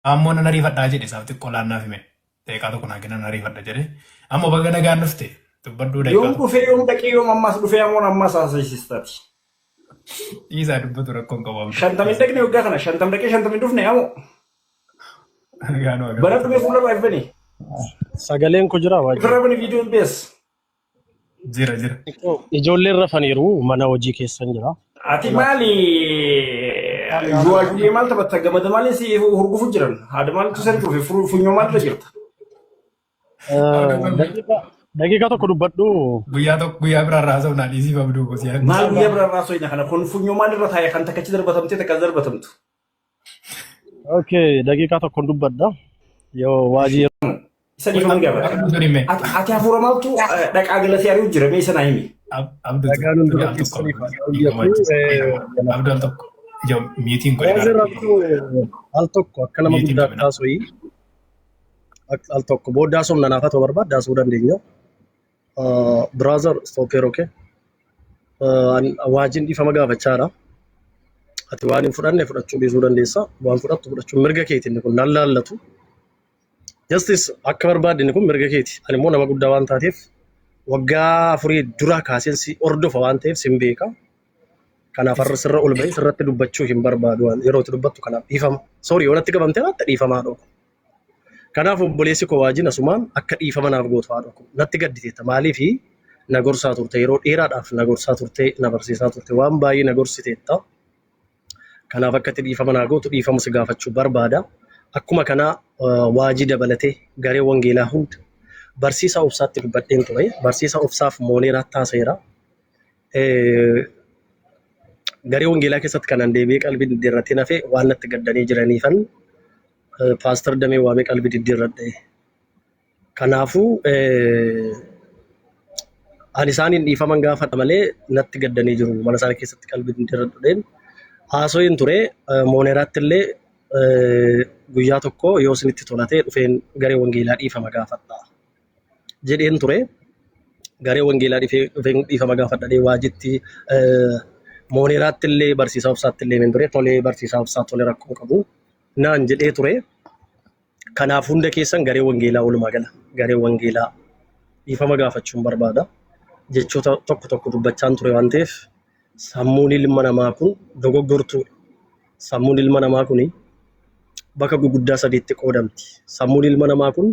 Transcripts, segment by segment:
Ammoo nan ariifadhaa jedhe isaaf xiqqoo laannaaf hime. Deeqaa tokko naa kennan ariifadha jedhe. Ammoo baga nagaan dhufte dubbadhuu deeqaa Yoom dhufee yoom dhaqee yoom ammas dhufee ammoo ammas haasa'isiistaati. Dhiisaa dubbatu rakkoon qabamu. 50 dhaqnee waggaa kana 50 dhaqee 50 dhufne ammoo. Bara dhufee fuula baay'ee bane. Sagaleen ko jira waajjira. Irra bane viidiyoon bees. Jira. Ijoolleen rafaniiru mana hojii keessan jira. Ati maali duwwaajjii maal taphatta gamada maali si hurgufu jiran haadha maaltu sani dhufe funyoo maalirra jirta. Daqiiqaa tokko dubbadhu. Guyyaa biraarraa haasa'u naa dhiisii babduu gosi. Maal guyyaa biraarraa haasa'u kana kun funyoo maalirra taa'e kan takkachi darbatamte takka darbatamtu. Okay, daqiiqaa tokko dubbadha. Yoo waajjira. Isa dhiifama gaafata. Ati hafuura maaltu dhaqaa galatee ari'u jira mee isa naa himi. Abdul tokko miitiin al tokko akka nama guddaa taasisuu al tokko boodaa somna naafatu barbaada daasuu dandeenya. Brother stop here okay. Waajjin dhiifama gaafachaadha. Ati waan hin fudhanne fudhachuu dhiisuu dandeessa. Waan fudhattu fudhachuu mirga keetiin kun nan laallatu. Justice akka barbaadne kun mirga keeti. Ani immoo nama guddaa waan taateef waggaa afurii dura kaaseen si ordofa waan ta'eef sin beeka. Kanaaf har'a sirra ol bahee sirratti dubbachuu hin barbaadu waan yeroo itti dubbattu kanaaf dhiifama. Sorry yoo natti qabamtee natti dhiifamaa dhooku. Kanaaf obboleessi koo waajjin asumaan akka dhiifama naaf gootu haa dhooku. Natti gadditeetta maaliifi na gorsaa turte yeroo dheeraadhaaf na gorsaa turte na barsiisaa turte waan baay'ee na gorsiteetta. Kanaaf akka itti dhiifama naa gootu dhiifama si gaafachuu barbaada. Akkuma kana waajii dabalatee garee wangeelaa hunda barsiisaa obsaatti dubbadheen ture. Barsiisaa obsaaf mooneeraa taaseera. Garee wangeelaa keessatti kanan deebi'ee qalbii diddiirratti nafe waan natti gaddanii jiraniifan Paaster Damee waamee qalbii diddiirradhe. Kanaafuu ani isaaniin dhiifaman gaafadha malee natti gaddanii jiru. Mana isaanii keessatti qalbii diddiirradheen haasoyin ture mooneeraatti illee guyyaa tokko yoo isinitti tolatee dhufeen garee wangeelaa dhiifama gaafadha jedheen ture. Garee wangeelaa dhufeen dhiifama gaafadhadhee waajitti mooneeraatti illee barsiisaa obsaatti illee min ture tolee barsiisaa obsaa tolee rakkoo qabu naan jedhee ture. Kanaaf hunda keessan garee wangeelaa walumaa gala garee wangeelaa dhiifama gaafachuun barbaada. Jechoota tokko dubbachaan ture waan ta'eef sammuun ilma namaa kun dogoggortuudha. Sammuun ilma namaa kuni bakka guguddaa sadiitti qoodamti. Sammuun ilma namaa kun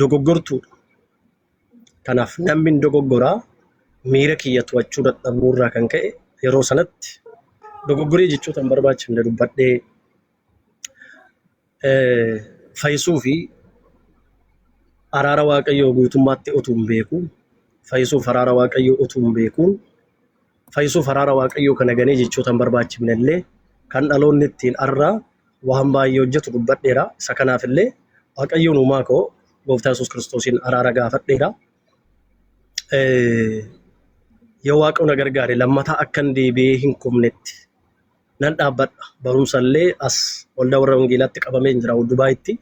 dogoggortuudha. Kanaaf namni dogoggoraa miira kiyya to'achuu dadhabuurraa kan ka'e yeroo sanatti dogoggoree jechoota hin barbaachifne dubbadhee fayyisuu fi araara waaqayyoo guutummaatti utuu hin beekuun fayyisuuf araara waaqayyoo utuu hin beekuun fayyisuuf araara waaqayyoo kana ganee jechoota hin barbaachifne illee kan dhaloonni ittiin arraa waan baay'ee hojjetu dubbadheera. Isa kanaaf illee waaqayyoon uumaa koo gooftaa Yesuus Kiristoosiin araara gaafadheera. Yoo waaqayyo na gargaare lammataa akkan deebi'ee hin kufnetti nan dhaabbadha. Barumsallee as waldaa warra wangeelaatti qabamee jira Dubaayitti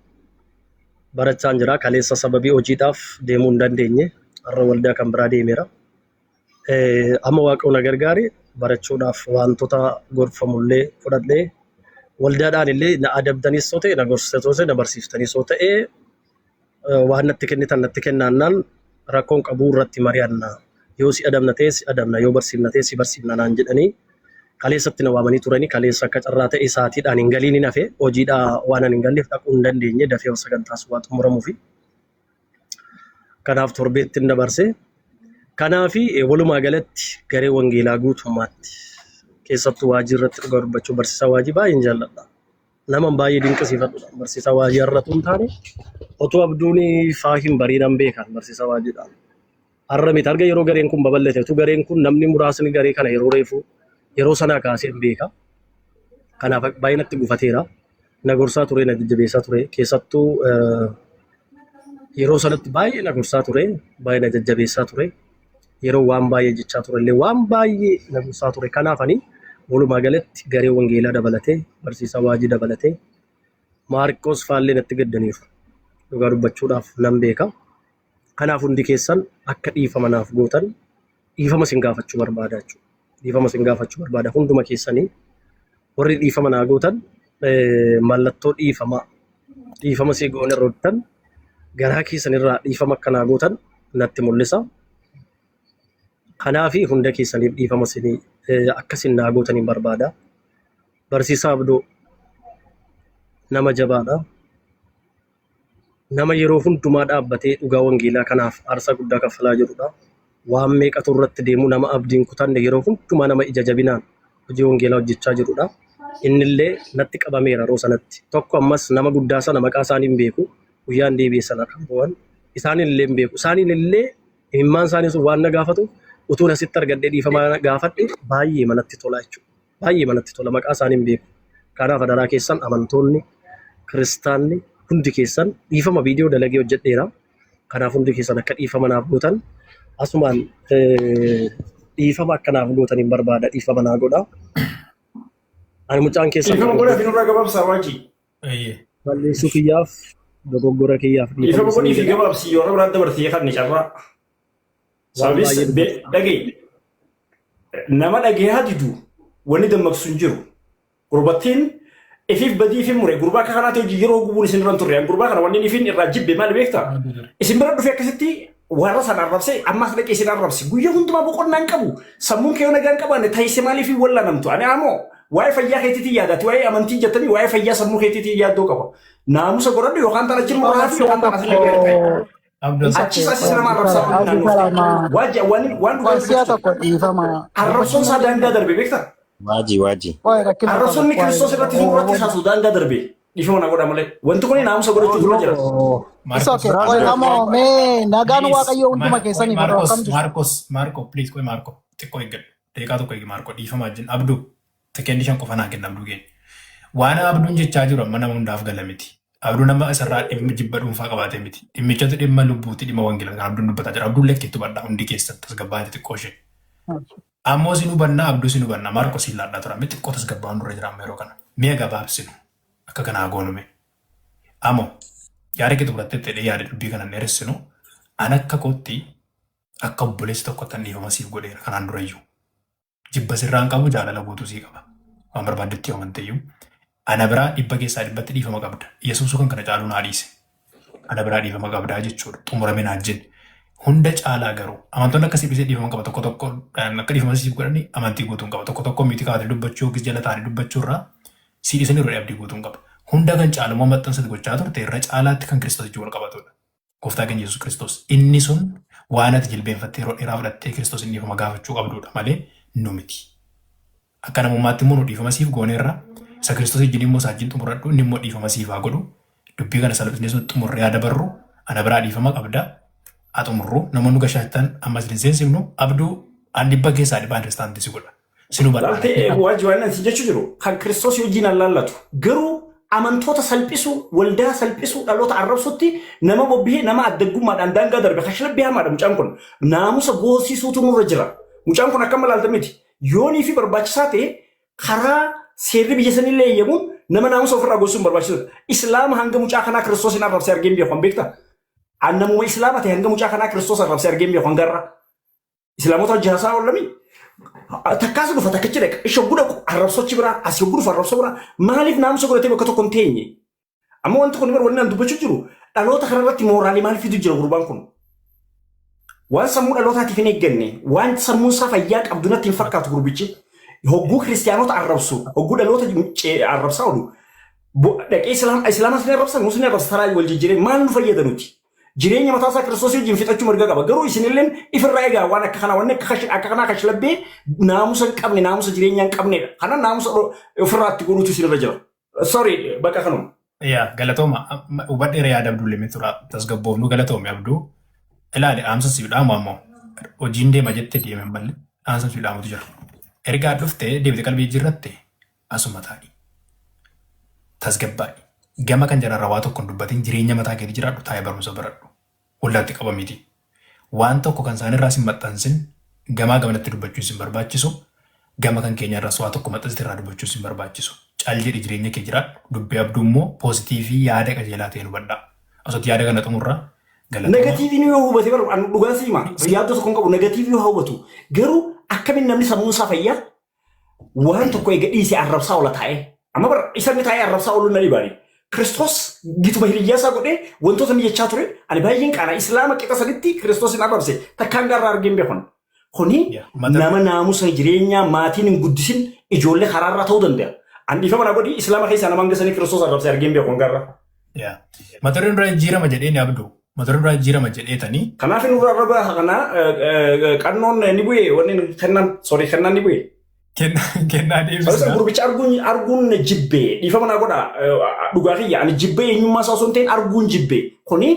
barachaan jira. Kaleessa sababii hojiidhaaf deemuu hin dandeenye har'a waldaa kan biraa deemeera. Amma waaqayyo na gargaare barachuudhaaf wantoota gorfamullee fudhadhee waldaadhaan illee na adabdanis soo ta'e na gorsitanii na barsiiftanis soo ta'e waan natti kennitan natti kennaannaan rakkoon qabuu irratti mari'anna. Yoo si adabna ta'e si adabna yoo barsiifna ta'e si barsiifna naan jedhanii kaleessatti na waamanii turanii kaleessa akka carraa ta'e saatiidhaan hin galiin hin hafe hojiidhaa waan hin galleef dhaquu hin dandeenye dafee sagantaas waa xumuramuufi. Kanaaf torbeetti hin dabarse. Kanaafi walumaa galatti garee wangeelaa guutummaatti keessattuu waajjii irratti dhugaa dubbachuu barsiisaa waajjii baay'een jaalladha. Nama baay'ee dinqisiifadhudha. Barsiisaa waajjii irratti hin taane otoo abduun faahin bariidhaan beekan barsiisaa waajjiidha. Har'a miti arga yeroo gareen kun babal'ate tu gareen kun namni muraasni garee kana yeroo reefu yeroo sanaa kaasee hin beeka. Kanaaf baay'ee natti gufateera. Na gorsaa ture na jajjabeessaa ture keessattuu yeroo sanatti baay'ee na gorsaa ture baay'ee na jajjabeessaa ture. Yeroo waan baay'ee jechaa ture illee waan baay'ee na gorsaa ture. Kanaafani walumaa galatti garee wangeelaa dabalatee barsiisaa waajjii dabalatee Maarqos faallee natti gaddaniiru. Dhugaa dubbachuudhaaf nan beeka. Kanaaf hundi keessan akka dhiifama naaf gootan dhiifama sin gaafachuu barbaada jechuudha. Dhiifama sin gaafachuu barbaada hunduma keessanii warri dhiifama naa gootan mallattoo dhiifama si goone roottan garaa keessanirraa dhiifama akkanaa gootan natti mul'isa. Kanaafi hunda keessaniif dhiifama isinii akkasin naa gootaniin barbaada. Barsiisaa Abduu nama jabaadha. Nama yeroo hundumaa dhaabbatee dhugaa wangeelaa kanaaf aarsaa guddaa kaffalaa jirudha. Waan meeqatu irratti deemu nama abdiin kutanne yeroo hundumaa nama ija jabinaan hojii wangeelaa hojjechaa jirudha. Innillee natti qabameera yeroo sanatti. Tokko ammas nama guddaa sana maqaa isaanii hin beeku. Guyyaan deebi'ee sana kan bo'an isaanillee hin beeku. Isaanillee himmaan isaanii sun waan na gaafatu utuun asitti argadhee dhiifama gaafadhe baay'ee manatti tola jechuudha. Baay'ee manatti tola maqaa isaanii hin beeku. Kanaaf adaraa keessan amantoonni kiristaanni hundi keessan dhiifama viidiyoo dalagee hojjedheera. Kanaaf hundi keessan akka dhiifama naaf gootan asumaan dhiifama akkanaaf gootaniin barbaada. Dhiifama naa godha. Ani mucaan keessan dhiifama godhaa fi nurraa gabaabsaa waajii. Balleessuu kiyyaaf dogoggora kiyyaaf dhiifama godhii fi gabaabsii yoo biraan dabarsee kan ni carraa. Sababis dhagee nama dhageehaa didu wanni dammaqsu hin jiru. Gurbattiin ifiif badii fi mure gurbaa akka kanaatti hojii yeroo gubuun isin irraan turre gurbaa kana wanni ifiin irraa jibbe maal beektaa? Isin bira dhufee akkasitti warra sana arrabsee ammas dhaqee isin arrabsi guyyaa hundumaa boqonnaa hin qabu sammuun kee nagaa hin qabaanne taayisee maaliif wallanamtu? Ani ammoo waa'ee fayyaa keetiitii yaadati waa'ee amantii jettanii waa'ee fayyaa sammuu keetiitii yaaddoo qaba. Naamusa godhadhu yookaan tana jiru irraa fi yookaan tana asirra gadi ta'e. Achis asis nama arrabsaa waan arrabsoon isaa daangaa darbe beektaa? Waji. Arrabsoonni Kiristoos irratti hin irratti isaasu daangaa darbe. Dhiifama na godha malee. Wanti kun naamusa godhachuu dura jira. Nagaan Waaqayyoo hunduma keessanii Marco, please koy Marco. Xiqqoo eeggadhu. Deeqaa tokko eegi Marco. Dhiifama wajjin Abduu. Sekeendii 5 qofa naa kenna Abduu keenya. Waan Abduun jechaa jiru amma nama hundaaf gala miti. Abduu nama asirraa dhimma jibba dhuunfaa qabaatee miti. Dhimmichatu dhimma lubbuuti dhimma wangeelaa kan Abduun dubbataa jira. Abduun lekkeettu badhaa hundi keessatti tasgabbaa'ee xiqqoo ishee. Ammoo si hubanna Abduu si hubanna Marco si laadhaa tura miti xiqqoo tasgabbaa'uun dura jira amma yeroo kana. Mi'a gabaabsinu akka kanaa goonume. Ammoo yaada kee xumurattee ta'ee yaada dubbii kana dheeressinu an akka kootti akka obboleessi tokko tan dhiifama siif godheera kanaan durayyuu. Jibba sirraan qabu jaalala guutuu sii qaba. Waan barbaaddetti yoo amanteeyyuu. Ana biraa dhibba keessaa dhibbatti dhiifama qabda. Yesuusuu kan kana caaluu naa dhiise. Ana biraa dhiifama qabdaa jechuudha. Xumurame naa jenne. Hunda caalaa garuu amantoonni akkasii bisee dhiifama qaba tokko tokko akka dhiifama siif godhanii amantii guutuun qaba. Tokko tokko miti kaatee dubbachuu yookiis jala taa'anii dubbachuu irraa sii dhiisanii irra abdii guutuun qaba. Hunda kan caalummaa maxxansa gochaa turte irra caalaatti kan Kiristoos wajjin wal qabatudha. Gooftaa keenya Yesuus Kiristoos. Inni sun waan ati jilbeenfattee yeroo dheeraa fudhattee Kiristoos inni dhiifama gaafachuu qabdudha malee nu miti. Akka namummaatti immoo nu dhiifama siif gooneerra isa Kiristoos wajjin immoo saajjiin xumuradhu inni immoo dhiifama siif haa godhu. Dubbii kana salphisnee sun xumurree haa dabarru ana biraa dhiifama qabda. Haa xumurru namoonni gashaattan ammas linseensiifnu Abduu an dhibba keessaa dhibba andirstaantii si godha. Sinu bal'aa. Laaltee waajji waan natti jechuu jiru kan Kiristoos wajjin allaallatu garuu amantoota salphisuu waldaa salphisuu dhaloota arrabsutti nama bobbihee nama addaggummaadhaan daangaa darbe kashalabbii hamaadha mucaan kun naamusa goosiisuutu nurra jira. Mucaan kun akkam ilaalta miti yoonii fi barbaachisaa ta'e karaa seerri biyya sanillee eeyyamuun nama naamusa ofirraa goosisuun barbaachisuudha. Islaama hanga mucaa kanaa Kiristoos hin arrabsee argeen beekan beekta. Annamuma Islaama ta'e hanga mucaa kanaa Kiristoos arrabsee argeen beekan garra. Islaamota hojii haasaa oolamii. Takkaas dhufa takkichi dhaqa ishee guddaa arrabsochi biraa asii guddaa arrabsoo biraa maaliif naamusa godhatee bakka tokko hin teenye. Amma wanti kun wanni naan dubbachuu jiru dhaloota kanarratti mooraalii maal fidu jira gurbaan kun. Waan sammuu dhalootaatiif hin eegganne waan sammuun isaa fayyaa qabdu natti hin fakkaatu gurbichi. Hogguu kiristiyaanota arrabsu hogguu dhaloota arrabsaa oolu. Dhaqee islaamaa sin arrabsan nuus ni arrabsa taraa wal jijjiiree maal nu fayyada nuti. Jireenya mataa isaa Kiristoos wajjin fixachuu mirga qaba. Garuu isinilleen ifirraa egaa waan akka kanaa wanni akka kanaa kashlabbee naamusa hin qabne naamusa jireenya hin qabnedha. Kana naamusa ofirraatti godhuutu isinirra jira. Sorry bakka kanuma. Yaa galatooma hubadheera yaada Abduu limee tura tasgabboofnu galatoome Abduu. Ilaali dhaamsa siif dhaamu ammoo hojiin deema jettee deeme malee dhaamsa siif dhaamutu jira. Ergaa dhuftee deebite qalbii jirratte asuma taa'ii. Tasgabbaa'i. Gama kan jararraa waa tokko hin dubbatin jireenya mataa keetii jiraadhu taa'ee barumsa baradhu. Waldaatti qaba miti. Waan tokko kan isaanirraa sin maxxansin gamaa gamanatti dubbachuun sin barbaachisu gama kan keenyarraas waa tokko maxxansite irraa dubbachuun sin barbaachisu. Cal jedhi jireenya kee jiraadhu dubbii Abduu immoo poozitiivii yaada qajeelaa ta'e nu badhaa. Osooti yaada kana xumurraa galatooma. Negatiivii yoo hubate barbaadu dhugaa siima yaada tokko hin qabu negatiivii yoo hubatu garuu akkamiin namni sammuun isaa fayyaa waan tokko eega dhiisee arrabsaa oola taa'ee amma bar isa ni taa'ee arrabsaa ooluu na dhibaani Kiristoos gituma hiriyyaa isaa godhee wantoota ni jechaa ture ani baay'een qaana islaama qixa saditti Kiristoosin arrabse takkaan garraa argeen beekon kuni nama naamusa jireenyaa maatiin hin guddisin ijoollee karaarraa ta'uu danda'a an dhiifama na godhi islaama keessaa namaan gasanii Kiristoos arrabse argeen beekon garra mata dureen dura jijjiirama jedhee ni abdu mata dureen dura jijjiirama jedheetanii kanaaf inni dura arraba kana qannoon ni bu'ee wanni kennan ni bu'ee kennaa deebisna. Sasa gurbicha arguun jibbee dhiifama na godha dhugaa kiyya ani jibbee eenyummaa isaa osoo hin ta'in arguun jibbee kuni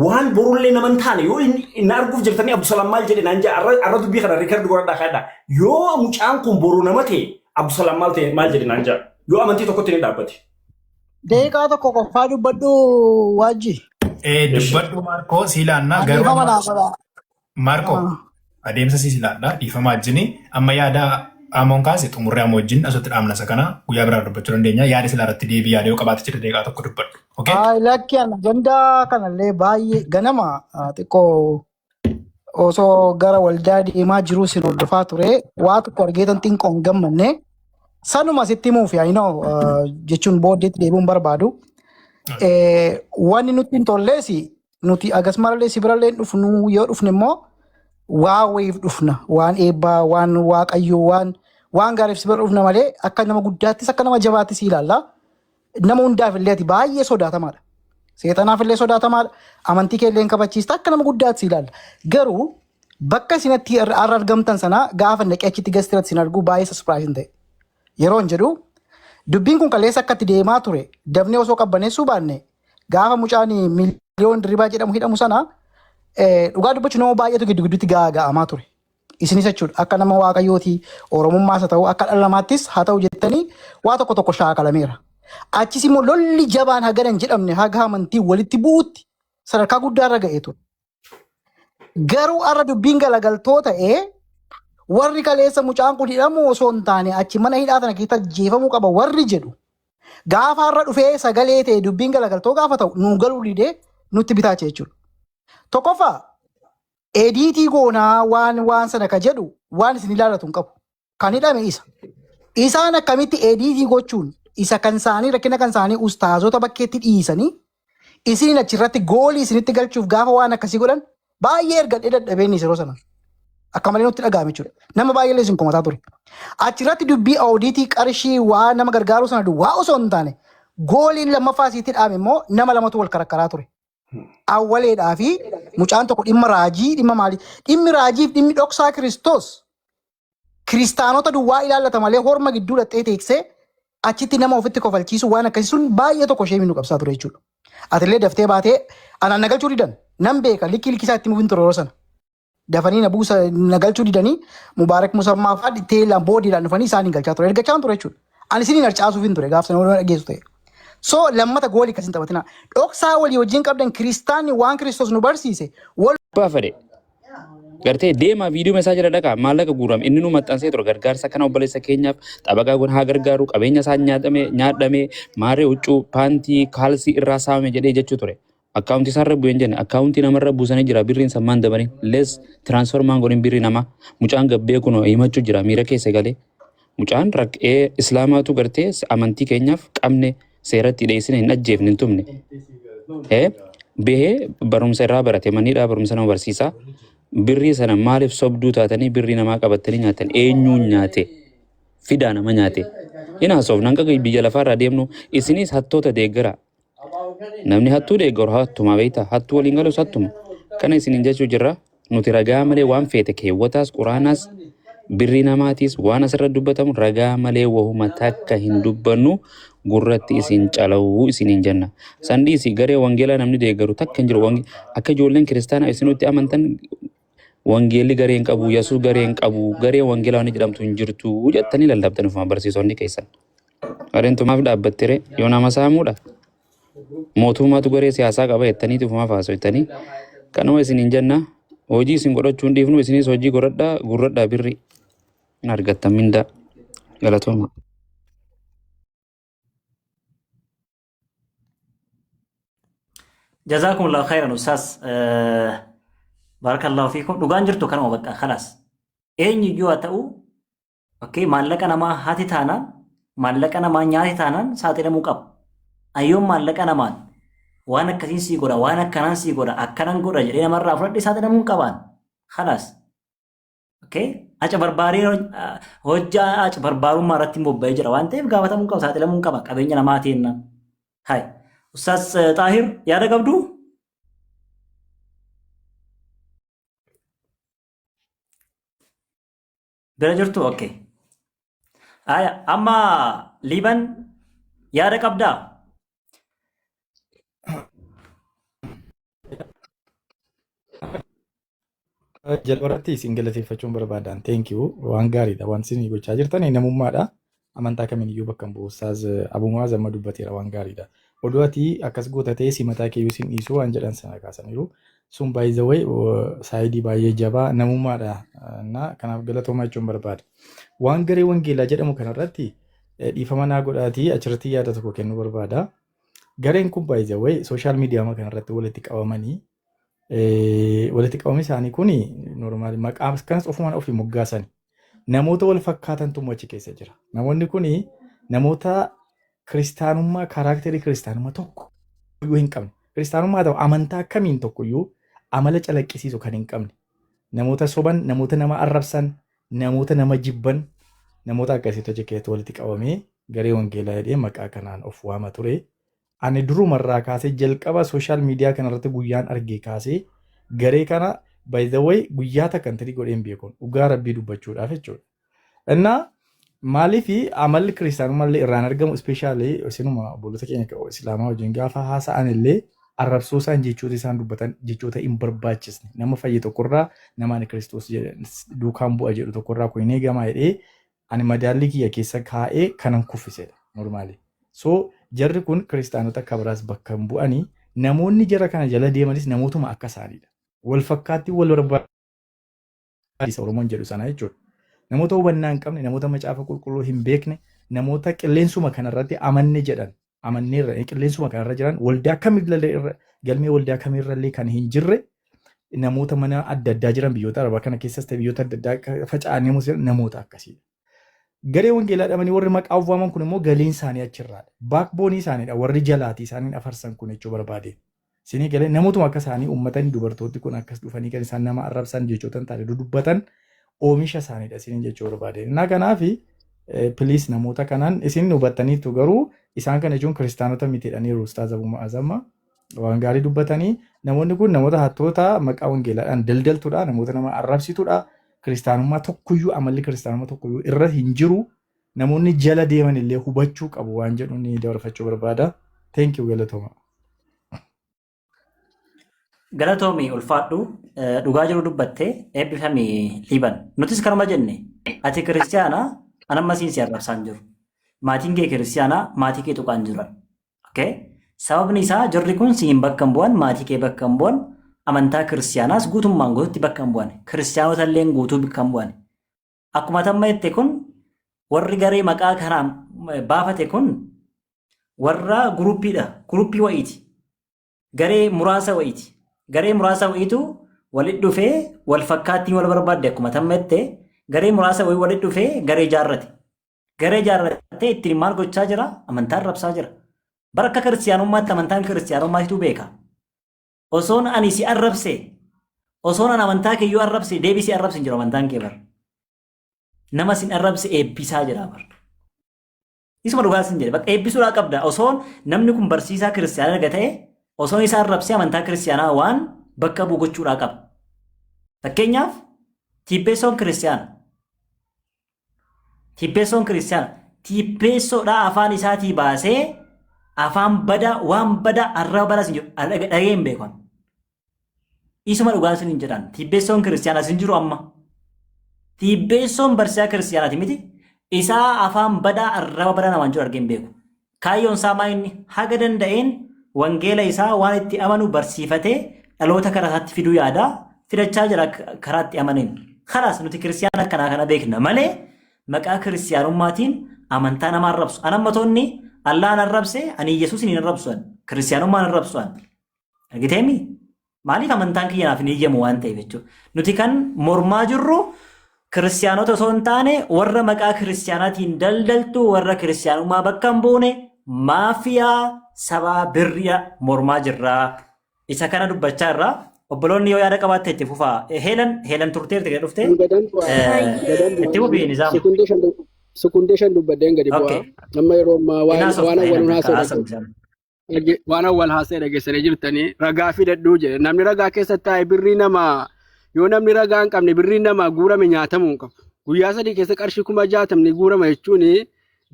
waan borullee naman taane yoo inni arguuf jirtanii Abdusalaam maal jedhe naan jaa arra dubbii kana riikardi godhadhaa kaadha yoo mucaan kun boru nama ta'e Abdusalaam maal jedhe naan jaa yoo amantii tokkotti ni dhaabbate. Deeqaa tokko qofaa dubbadhu waajji. Dubbadhu Maarkoo siilaannaa garuu Maarkoo adeemsa siilaannaa dhiifama wajjini amma yaada Amon kaase xumurree amma wajjin asatti dhaamna isa kana guyyaa biraa dubbachuu dandeenya yaada sila irratti deebii yaada yoo qabaate jedha deeqaa tokko dubbadhu. Lakki ajandaa kanallee baay'ee ganama xiqqoo osoo gara waldaa deemaa jiruu sin hordofaa ture waa tokko argeetan xiqqoon gammanne sanuma sitti himuuf jechuun booddeetti deebi'uun barbaadu. Wanni nuti hin tolleesi nuti agasmarallee sibirallee dhufnu yoo dhufne immoo waa wayiif dhufna waan eebbaa waan waaqayyoo waan gaariif sibira dhufna malee akka nama guddaattis akka nama jabaattis ilaalla. Nama hundaaf illee ati baay'ee sodaatamaadha. Seexanaaf illee sodaatamaadha. Amantii kee illee kabachiista akka nama guddaattis ilaalla. Garuu bakka isinatti har'a argamtan sana gaafa naqee achitti gastiratti sin argu baay'ee saspiraayisin ta'e. Yeroo hin jedhu dubbiin kun kaleessa akkatti deemaa ture dabnee osoo qabbaneessuu baanne gaafa mucaan miliyoon dirribaa jedhamu hidhamu sana dhugaa dubbachuun nama baay'eetu giddu gidduutti gaaga'amaa ture. Isinis jechuudha akka nama waaqayyooti oromummaas haa ta'u akka dhala namaattis haa ta'u jettanii waa tokko tokko shaakalameera. Achis immoo lolli jabaan hagana hin jedhamne haga amantii walitti bu'uutti sadarkaa guddaarra ga'ee ture. Garuu har'a dubbiin galagaltoo ta'ee warri kaleessa mucaan kun hidhamu osoo hin taane achi mana hidhaa sana keessa jeefamuu qaba warri jedhu. Gaafa har'a dhufee sagalee ta'e dubbiin galagaltoo gaafa ta'u nuu galuu didee nutti bitaache jechuudha. Tokkoffaa ediitii goonaa waan sana ka jedhu waan isin ilaallatu hin qabu. Kan hidhame isa. Isaan akkamitti ediitii gochuun isa kan isaanii rakkina kan isaanii ustaazota bakkeetti dhiisanii isin achirratti goolii isinitti galchuuf gaafa waan akkasii godhan baay'ee ergadhee dadhabeenni yeroo sana. Akka malee nutti dhaga'ame jechuudha. Nama baay'ee illee isin komataa ture. Achirratti dubbii audiitii qarshii waan nama gargaaru sana duwwaa osoo hin taane gooliin lammaffaa isiitti dhaame immoo nama lamatu wal karakkaraa ture. Awwaleedhaa fi mucaan tokko dhimma raajii dhimma maali? Dhimmi raajii fi dhimmi dhoksaa Kiristoos. Kiristaanota duwwaa ilaallata malee horma gidduu dhattee teeksee achitti nama ofitti kofalchiisu waan akkasii sun baay'ee tokko ishee nu qabsaa ture jechuudha. Atillee daftee baatee anaan nagalchuu didan nan beeka likki isaa itti mufiin ture yeroo sana. Dafanii na buusa nagalchuu didanii Mubaarak Musammaa fa'aa teelaan boodiidhaan dhufanii isaan hin galchaa ture. Ergachaan ture jechuudha. Ani isin hin harcaasuuf hin ture gaaf sana waliin dhageessu ta'e. So lammata goolii akkasiin taphatina. Dhoksaa walii wajjin qabdan kiristaanni waan Kiristoos nu barsiise. Baafade. Gartee deemaa viidiyoo meesaa jira dhaqaa maallaqa guurame inni nu maxxansee ture gargaarsa kana obboleessa keenyaaf xabagaa kun haa gargaaru qabeenya isaa nyaadhame maaree huccuu paantii kaalsii irraa saamame jedhee jechuu ture. Akkaawuntii isaarra bu'een jenne akkaawuntii namarra buusanii jira birriin sammaan dabarin lees tiraansformaan godhin birri nama mucaan gabbee kun himachuu jira miira keessa galee mucaan rakkee islaamaatu gartee amantii keenyaaf qabne seeratti dhiyeessine hin ajjeefne hin tumne. Bahee barumsa irraa barate maniidhaa barumsa nama barsiisaa birrii sana maaliif sobduu taatanii birrii namaa qabattanii nyaatan eenyuun nyaate fidaa nama nyaate hin haasofne hanga biyya lafaarraa deemnu isinis hattoota deeggara. Namni hattuu deeggaru hattuma beektaa hattuu waliin galus hattuma kana isiniin jechuu jirra nuti ragaa malee waan feete keewwataas quraanaas birrii namaatiis waan asirra dubbatamu ragaa malee wahuma takka hin dubbannu gurratti isin calawuu isiniin jenna. Sandiisi garee wangeelaa namni deeggaru takka hin jiru akka ijoolleen kiristaanaa isinutti amantan wangeelli gareen qabu Yesuus gareen qabu garee wangeelaa waan jedhamtu hin jirtu jettanii lallabtan ufuma barsiisonni keessan. Gareentumaaf dhaabbattere yoo nama saamuudha. Mootummaatu garee siyaasaa qaba jettaniiti ufuma faasoftanii kanuma isiniin jenna hojii isin godhachuun dhiifnu isinis hojii gurradhaa birri hin argattan mindaa galatooma. جزاكم الله خيرا أستاذ بارك الله فيكم دوغان جرتو كانوا بقى خلاص إيه نيجوا تأو أوكي مالك أنا ما هاتي تانا maallaqa namaa nyaate taanaan saaxilamuu qaba. Ayyoon maallaqa namaan waan akkasiin sii godha waan akkanaan sii godha akkanan godha jedhee namarraa fudhadhe saaxilamuu hin qabaan. Khalaas. Aca barbaaree hojjaa aca barbaarummaa irratti bobba'ee jira waan ta'eef gaafatamuu qaba saaxilamuu qaba qabeenya namaa teennaan. Hai. Ustaas Xaahir yaada qabdu? Bira jirtu? Okay. Amma Liiban yaada qabdaa? Jalqabarratti isin galateeffachuun barbaadan thank you waan gaariidha waan isin gochaa jirtan namummaadha amantaa kamiiniyyuu bakka hin bu'u Ustaaz Abumaa Zamma dubbateera waan gaariidha oduu ati akkas goota ta'e si mataa keeyyuu sin dhiisuu waan jedhan sana kaasaniiru sun baay'ee saayidii baay'ee jabaa namummaadha na kanaaf galatoomaa jechuun barbaada waan garee wangeelaa jedhamu kanarratti dhiifama naa godhaatii achirratti yaada tokko kennuu barbaada gareen kun baay'ee sooshaal miidiyaa kanarratti walitti qabamanii walitti qabamni isaanii kun normaali maqaa kanas ofumaan ofii moggaasani namoota wal fakkaatantu achi keessa jira namoonni kun namoota kiristaanummaa kaaraakterii kiristaanummaa tokko iyyuu hin qabne kiristaanummaa ta'u amantaa akkamiin tokko iyyuu amala calaqqisiisu kan hin qabne namoota soban namoota nama arrabsan namoota nama jibban namoota akkasiitu achi keessatti walitti qabamee garee wangeelaa jedhee maqaa kanaan of waama ture. Ani durumarraa kaasee jalqaba sooshaal miidiyaa kanarratti guyyaan argee kaasee garee kana by the way guyyaa takkan tirii godheen beekuun dhugaa rabbii dubbachuudhaaf jechuudha. Innaa maaliif amalli kiristaanummaa illee irraan argamu ispeeshaalii isinuma obboloota keenya islaamaa wajjin gaafa haasa'an illee arrabsoo isaan jechoota isaan dubbatan jechoota hin barbaachisne nama fayye tokkorraa nama ani kiristoos duukaan bu'a jedhu tokkorraa kun hin eegamaa jedhee ani madaallii kiyya keessa kaa'ee kanan kuffisedha normaalii. So jarri kun kiristaanota akka biraas bakka hin bu'anii namoonni jara kana jala deemanis namootuma akka isaaniidha. Wal fakkaatti wal barbaadisa Oromoon jedhu sana jechuudha. Namoota hubannaa hin qabne, namoota macaafa qulqulluu hin beekne, namoota qilleensuma kanarratti amanne jedhan amanneerra qilleensuma kanarra jiran waldaa kamirra galmee waldaa kamirrallee kan hin jirre namoota mana adda addaa jiran biyyoota arabaa kana keessas ta'e biyyoota adda addaa faca'anii namoota akkasiidha. Garee wangeelaa dhabanii warri maqaa uffaman kun immoo galiin isaanii achirraadha. Baakboonii isaaniidha warri jalaatii isaaniin afarsan kun jechuu barbaade. Isinii galee namootuma akka isaanii uummatanii dubartooti kun akkas dhufanii kan isaan nama arrabsan jechoota hin taane dubbatan oomisha isaaniidha isinii jechuu barbaade. Innaa kanaaf piliis namoota kanaan isin hubattaniitu garuu isaan kana jechuun kiristaanota mitiidhaniiru Ustaaz Abumaa Zamma waan gaarii dubbatanii namoonni kun namoota hattoota maqaa wangeelaadhaan daldaltuudha namoota nama arrabsituudha. Kiristaanummaa tokkoyyuu amalli kiristaanummaa tokkoyyuu irra hin jiru namoonni jala deeman illee hubachuu qabu waan jedhu ni dabarfachuu barbaada. Thank you galatooma. Galatoomii ulfaadhu dhugaa jiru dubbattee eebbifamii Liiban. Nutis kanuma jenne ati kiristaana anamma siin si arrabsaan jiru. Maatiin kee kiristaana maatii kee tuqaan jiran. Sababni isaa jarri kun siin bakka hin bu'an maatii kee bakka hin bu'an amantaa kiristaanaas guutummaan guututti bakka hin bu'an kiristaanota illee guutuu bakka hin bu'an akkuma tamma jette kun warri garee maqaa kanaan baafate kun warra guruppii wa'iiti garee muraasa wa'iitu walit dhufee wal fakkaattiin wal barbaadde akkuma tamma jette garee muraasa wa'ii walit dhufee garee jaarrate ittiin maal gochaa jira amantaa arrabsaa jira bara akka kiristaanummaatti amantaan kiristaanummaatitu beeka. Osoon ani si arrabse, osoon an amantaa keeyyuu arrabse, deebii si arrabse hin jiru amantaan kee bar. Nama sin arrabse eebbisaa jira bar. Isuma dhugaa sin jedhe bakka eebbisuudhaa qabda. Osoon namni kun barsiisaa kiristaanaa erga ta'e, osoon isa arrabse amantaa kiristaanaa waan bakka bu'u gochuudhaa qaba. Fakkeenyaaf tiippeessoon kiristaana. Tiippeessoodhaa afaan isaatii baasee afaan badaa waan badaa arraba badaa sin jedhu dhagee hin beekan. Isuma dhugaa sin hin jedhan tiibbeessoon kiristaanaa sin jiru amma. Tiibbeessoon barsiisaa kiristaanaati miti isaa afaan badaa arraba badaa namaan jiru argee hin beeku. Kaayyoon isaa maa inni haga danda'een wangeela isaa waan itti amanu barsiifatee dhaloota karaatti fiduu yaadaa fidachaa jira karaatti amaneen. Kanaas nuti kiristaana akkanaa kana beekna malee maqaa kiristaanummaatiin amantaa nama arrabsu. Anammatoonni Allahan arrabse ani Yesuusin hin arrabsuan kiristaanummaan arrabsuan. Argiteemi? Maaliif amantaan kiyyaaf hin iyyamu waan ta'eef jechuudha. Nuti kan mormaa jirru kiristaanota osoo hin taane warra maqaa kiristaanaatiin daldaltu warra kiristaanummaa bakka hin buune maafiyaa sabaa birriya mormaa jirraa. Isa kana dubbachaa irraa obboloonni yoo yaada qabaatte itti fufaa. Heelan turteerti gad dhuftee itti fufii nizaama. Sekundee shan dubbadeen gadi bu'aa. Amma yeroo ammaa waan awwal haasa'e dhageessanii jirtanii ragaa fidadhuu jedhe. Namni ragaa keessa taa'e birrii namaa yoo namni ragaa hin qabne birrii namaa guurame nyaatamuu hin qabu. Guyyaa sadii keessa qarshii 60,000 guurama jechuun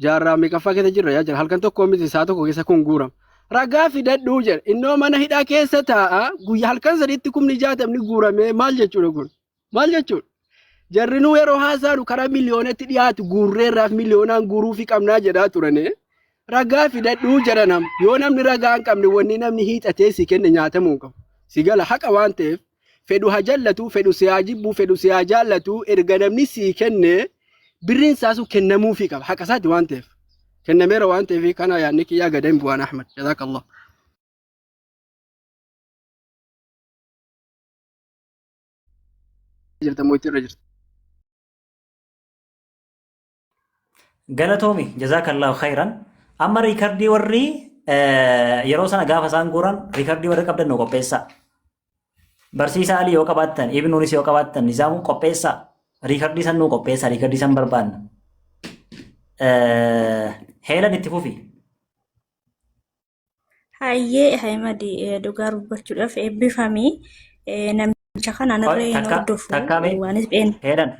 jaarraa meeqaffaa keessa jirra yaa jira. Halkan tokko miti isaa tokko keessa kun guurama. Ragaa fidadhuu jedhe. Innoo mana hidhaa keessa taa'a guyyaa halkan sadiitti 60,000 guurame maal jechuudha kun? Maal jechuudha? Jarrinuu yeroo haasaanu karaa miliyoonatti dhiyaatu guurreerraaf miliyoonaan guuruufi qabnaa jedhaa turane. Ragaa fidadhuu jedhanam. Yoo namni ragaa hin qabne wanni namni hiixatee si kenne nyaatamuu hin qabu. Si gala haqa waan ta'eef fedhu haa jallatu, fedhu si haa jibbu, fedhu si haa jaallatu erga namni si kenne birriin isaasu kennamuufi qaba. Haqa isaati waan ta'eef. Kennameera waan ta'eef kana yaadni kiyyaa gada hin bu'aan Ahmad. Jazaakallah. Jirta mootii irra jirta. Galatoomi jazaakallahu khayran. Amma riikardii warri yeroo sana gaafa isaan guuran riikardii warri qabdan nu qopheessaa. Barsiisaa Alii yoo qabaattan, Ibnuunis yoo qabaattan, Nizaamuun qopheessaa. Riikardii san nu qopheessaa, riikardii san barbaanna. Heelan itti fufi. Hayyee Ahmadi dhugaa dubbachuudhaaf eebbifamii namicha kana narree hin hordofu waanis dheen. Heelan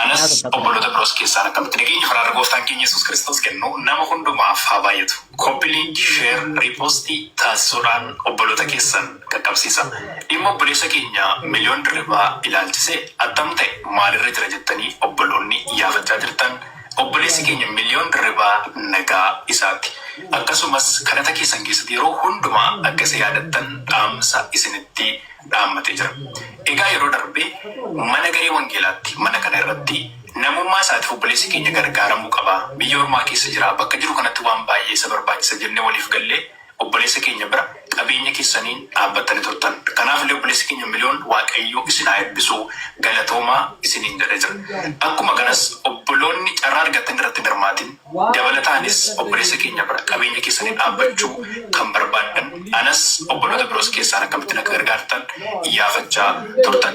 Anas obboloota biroos keessaan akkamitti nageenya faraarra gooftaan keenya Yesuus Kiristoos kennu nama hundumaaf haa baay'atu. Koppiliin sheer riipostii taasisuudhaan obboloota keessan qaqqabsiisa. Dhimma obboleessa keenya miliyoon dirribaa ilaalchisee attam ta'e maalirra jira jettanii obboloonni yaafachaa jirtan. Obboleessi keenya miliyoon dirribaa nagaa isaati. Akkasumas kadhata keessan keessatti yeroo hundumaa akka isa yaadattan dhaamsa isinitti dhaammatee jira. Egaa yeroo darbee mana garee wangeelaatti mana kana irratti namummaa isaatiif obboleessi keenya gargaaramuu qaba. Biyya ormaa keessa jira. Bakka jiru kanatti waan baay'ee isa barbaachisa jennee waliif gallee obboleessa keenya bira qabeenya keessaniin dhaabbattanii turtan. Kanaaf illee obboleessi keenya miliyoon waaqayyoo isin haa eebbisu galatoomaa isiniin jedhee jira. Akkuma kanas obboloonni carraa argattan irratti hirmaatin dabalataanis obboleessa keenya bira qabeenya keessaniin dhaabbachuu kan barbaadan anas obboloota biroos keessaan akkamitti akka gargaartan iyyafachaa turtan.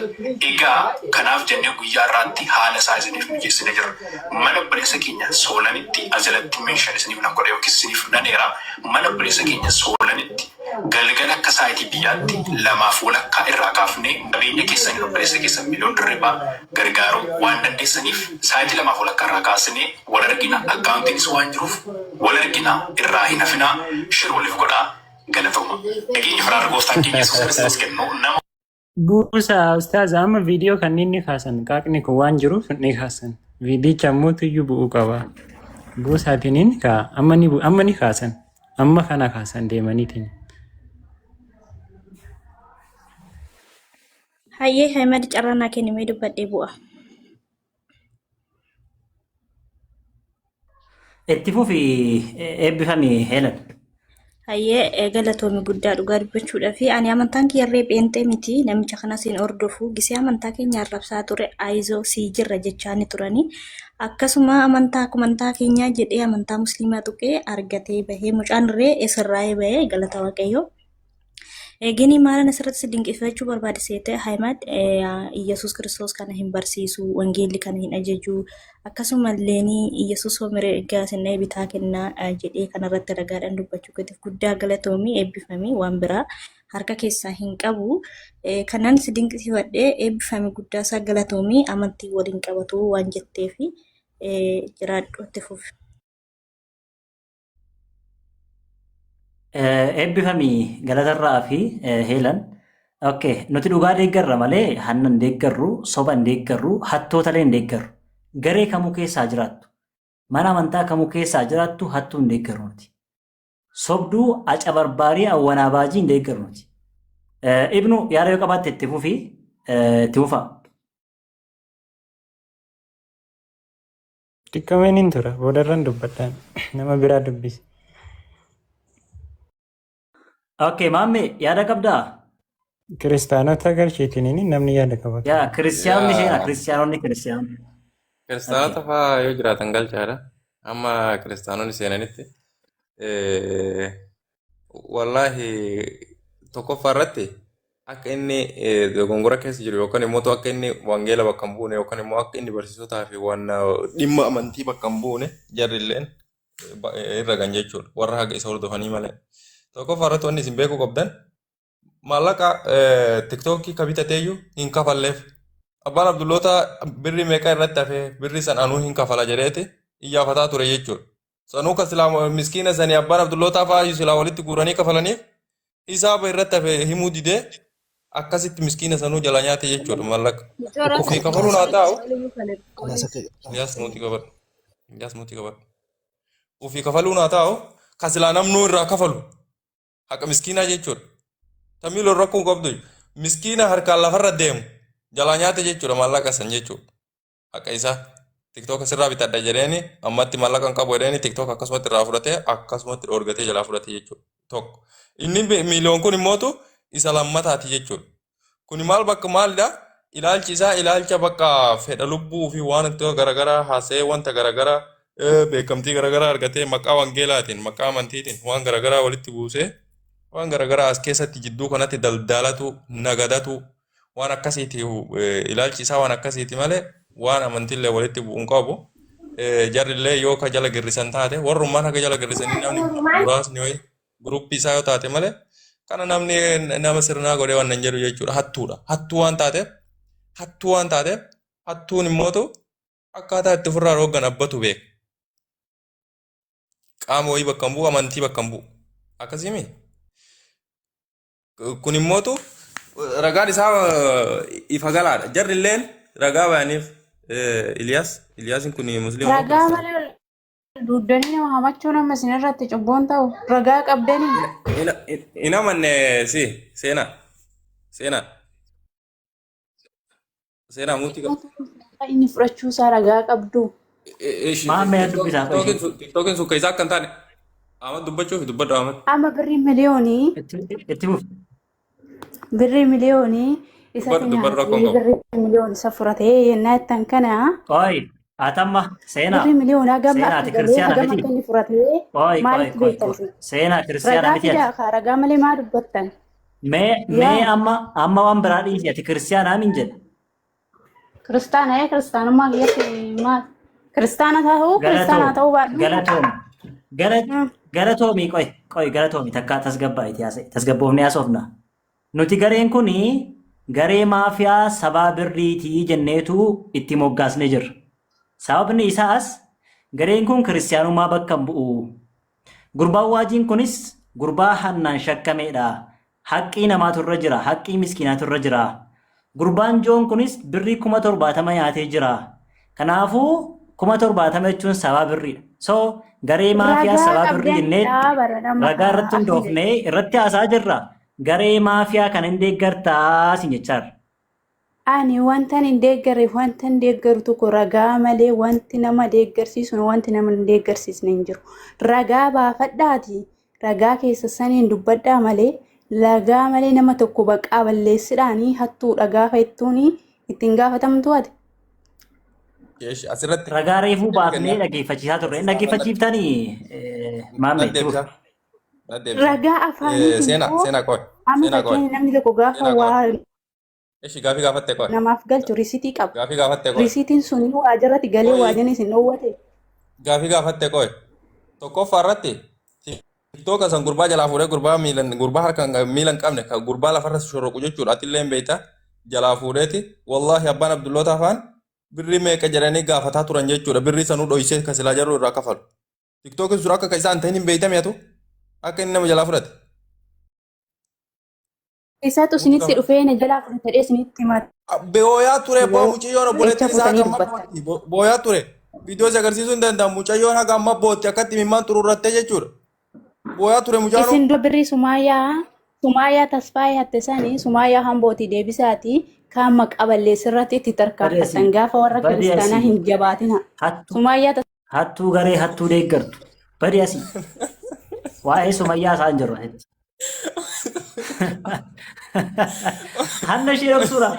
Egaa kanaaf jennee guyyaa irraatti haala isaa isiniif mijeessinee jira. Mana obboleessa keenya soolanitti ajalatti meeshaan isiniif nan godhe yookiis isiniif nan heera. Mana obboleessa keenya soolanitti galgala akka saayitii biyyaatti 2 walakkaa irraa kaafnee qabeenya keessanii obboleessa keessan miliyoon dirribaa gargaaruu waan dandeessaniif saayitii 2 walakkaa irraa kaasnee wal argina. Akkaawuntiinis waan jiruuf wal argina irraa hin hafinaa shir waliif godhaa galatooma. Nageenya faraarra gooftaan keenya Yesuus Kiristoos kennu nama. Buusa ustaaz amma viidiyoo kan inni kaasan qaaqni kun waan jiruuf ni kaasan. Viidicha ammoo iyyuu bu'uu qaba. Buusaatiniin amma ni kaasan. Amma kana kaasan deemaniitiin. Hayyee Ahmadi carraa naa kennamee dubbadhee bu'a. itti fufi eebbifamii Heelan. Hayyee galatoomi guddaa dhugaa dubbachuudhaaf ani amantaan kiyyarree pheenxee miti namicha kanas hin hordofu gisee amantaa keenya arrabsaa ture aayizoo sii jirra jechaani turani akkasuma amantaa keenyaa jedhee amantaa musliimaa tuqee argatee bahee mucaan irree isirraa'ee bahee galata waaqayyoo. Gini maalan asirratti dinqifachuu barbaade seete Ahmad Yesuus Kiristoos kana hin barsiisu wangeelli kana hin ajaju akkasumallee Yesuus hoomire gaasinna bitaa kennaa jedhee kanarratti ragaadhaan dubbachuu gatiif guddaa galatoomii eebbifamii waan biraa harka keessaa hin qabu kanaan si dinqifadhee eebbifamii guddaa isaa galatoomii amantii waliin qabatu waan jetteefi jiraadhu itti fufi. Eebbifamii galatarraa fi Heelan. Okay, nuti dhugaa deeggarra malee hannan deeggarru, soba deeggarru, hattootalee deeggarru. Garee kamuu keessaa jiraattu. Mana amantaa kamuu keessaa jiraattu hattuu deeggarru nuti. Sobduu aca barbaarii awwanaa baajii deeggarru nuti. Ibnu yaada yoo qabaatte itti fufi itti fufa. Xiqqameen hin tura boodarran dubbadhaan nama biraa dubbisi. Okay, mamme yaada qabdaa? kiristaanota galcheetiniin namni yaada qabata. Yaa kiristiyaanonni yaa seenaa kiristiyaanonni kiristiyaanonni. kiristaanota fa'aa yoo jiraatan galchaadha. Amma kiristaanonni seenanitti wallaahi tokkoffaa irratti akka inni dogongora keessa jiru yookaan immoo akka inni wangeela bakka hin buune yookaan immoo akka inni barsiisotaa fi waan dhimma amantii bakka hin buune jarri illeen irra gan jechuudha. Warra haqa isa hordofanii malee. Tokkoffaa irratti wanni isin beekuu qabdan maallaqa tiktookii ka bitateeyyuu hin kafalleef. Abbaan Abdulloota birri meeqa irratti hafee birri san anuu hin kafala jedheeti iyyafataa ture jechuudha. Sanuu ka silaa miskiina sanii abbaan Abdullootaa fa'aa silaa walitti guuranii kafalaniif hisaaba irratti hafee himuu didee akkasitti miskiina sanuu jala nyaate jechuudha maallaqa. Ufii kafaluun haa ta'u. Iyaas nuti qabadhu. Iyaas nuti qabadhu. Ufii kafaluun haa ta'u ka silaa namnuu irraa kafalu haqa miskiinaa jechuudha. Tamiiloo rakkoo qabdu miskiina harkaan lafarra deemu jala nyaate jechuudha maallaqa san jechuudha. Haqa isaa TikTok asirraa bitadha jedheeni ammatti maallaqa hin qabu jedheeni TikTok akkasumatti irraa fudhatee akkasumatti dhoorgatee jalaa fudhate jechuudha. Tokko. Inni miiliyoon kun immootu isa lammataati jechuudha. Kuni maal bakka maalidha? Ilaalchi isaa ilaalcha bakka fedha lubbuu fi waan itti garaagaraa haasa'ee wanta garaagaraa beekamtii garaagaraa argatee maqaa wangeelaatiin maqaa amantiitiin waan garaagaraa walitti buusee waan garaagaraa as keessatti jidduu kanatti daldalatu nagadatu waan akkasiiti ilaalchi isaa waan akkasiiti malee waan amantiillee walitti bu'uun qabu jarrillee yoo ka jala girrisan taate warrummaan haga jala girrisanii namni muraasni wayi guruppii isaa yoo taate malee kana namni nama sirnaa godhee waan nan jedhu jechuudha hattuudha hattuu waan taateef hattuun immootu akkaataa itti ofirraa rooggan abbatu beeka qaama wayii bakka hin bu'u amantii bakka hin bu'u akkasimi kun immootu ragaan isaa ifa galaadha jarrilleen ragaa bayaniif Iliyaasin kun musliima ragaa malee duudanii nama hamachuu nama isin irratti cubboon ta'u ragaa qabdanii ina manne seenaa muutii qabdu inni fudhachuu isaa ragaa qabdu Maamee dubbisaa fayyadu. TikTokin sun keessaa akka hin taane Ahmad dubbachuuf dubbadhu Ahmad. amma birrii miliyoonii Itti buuf. birrii miliyoonii isa Dubbadhu rakkoon qabu. birrii miliyoonii isa fudhatee yennaa ittan kana Ooyi atamma seenaa. birrii miliyoonaa gama Seenaati akka galee kiristiyaana hagam miti. akka inni fudhatee maalitti beektan isin? Seenaa kiristiyaana ragaa miti ati. fidaa kaa ragaa malee maa dubbattan Mee amma waan biraa dhiisi ati kiristiyaanaa min jedhe. kiristaana kiristaanummaa kiyyatti maal kiristaana ta'uu kiristaana ta'uu baadhu Galatoomi. Galatoomi qoy galatoomi takkaa tasgabboofnee haasofna. Nuti gareen kun garee maafiyaa sabaa birriitii jenneetu itti moggaasne jirra. Sababni isaas gareen kun kiristiyaanummaa bakka hin bu'u. Gurbaan waajiin kunis gurbaa hannaan shakkameedha. Haqqii namaatu irra jira. Haqqii miskiinaatu irra jira. Gurbaan joon kunis birrii 70,000 nyaatee jira. Kanaafuu 70,000 jechuun sabaa birriidha. So garee maafiyaa sabaa birrii jennee ragaa irratti hundoofnee irratti haasaa jirra. Garee maafiyaa kan hin deeggartaa sin jechaarra. ani wanta hin deeggarreef wanta hin deeggaru tokko ragaa malee wanti nama deeggarsiisu wanti nama hin deeggarsiisne hin jiru. Ragaa baafadhaati ragaa keessa saniin dubbadhaa malee ragaa malee nama tokko baqaa balleessidhaanii hattuudha gaafa jettuun ittiin gaafatamtu ati. Asirratti Ragaa reefuu baafnee dhaggeeffachiisaa turre. Dhaggeeffachiiftanii maamee itti buuf. Ragaa afaanii Seenaa qoy. amma fakkeenya namni tokko gaafa waa Eshi gaafii gaafatte qoy. namaaf galchu risiitii qaba. Gaafii gaafatte qoy. Risiitiin sun waajjirratti galee waajjirni isin dhoowwate. Gaafii gaafatte qoy. Tokkoffaa irratti TikTok san gurbaa jalaa fuudhee gurbaa harkaan miilan qabne kan gurbaa lafarra shorroqu jechuudha. Atillee hin beekta jalaa fuudheeti. Wallaahi abbaan Abdulloota afaan birrii meeqa jedhanii gaafataa turan jechuudha. Birrii sanuu dhoysee kan silaa jarru irraa kafalu. TikTokin sun akka isaan ta'in hin beektamee atu akka inni nama jalaa fudhate. Isaatu isinitti dhufee na jalaa fudhatee isinitti himata. Booyaa ture mucayyoon obboleettiin isaa gammachuutti booyaa ture. Viidiyoo si agarsiisuu hin danda'amu mucayyoon haga amma bootti akkatti mimmaan xururrattee jechuudha. Booyaa ture mucaan. Isin dura birrii Sumaayyaa Tasfaayee hatte sanii Sumaayyaa hambootii deebisaati kan maqaa balleessirratti itti tarkaanfatan gaafa warra kiristaanaa hin jabaatina. Sumaayyaa Hattuu garee hattuu deeggartu. Badi asii. Waa'ee Sumayyaa isaan jirra. Hanna ishee dhoksuudha.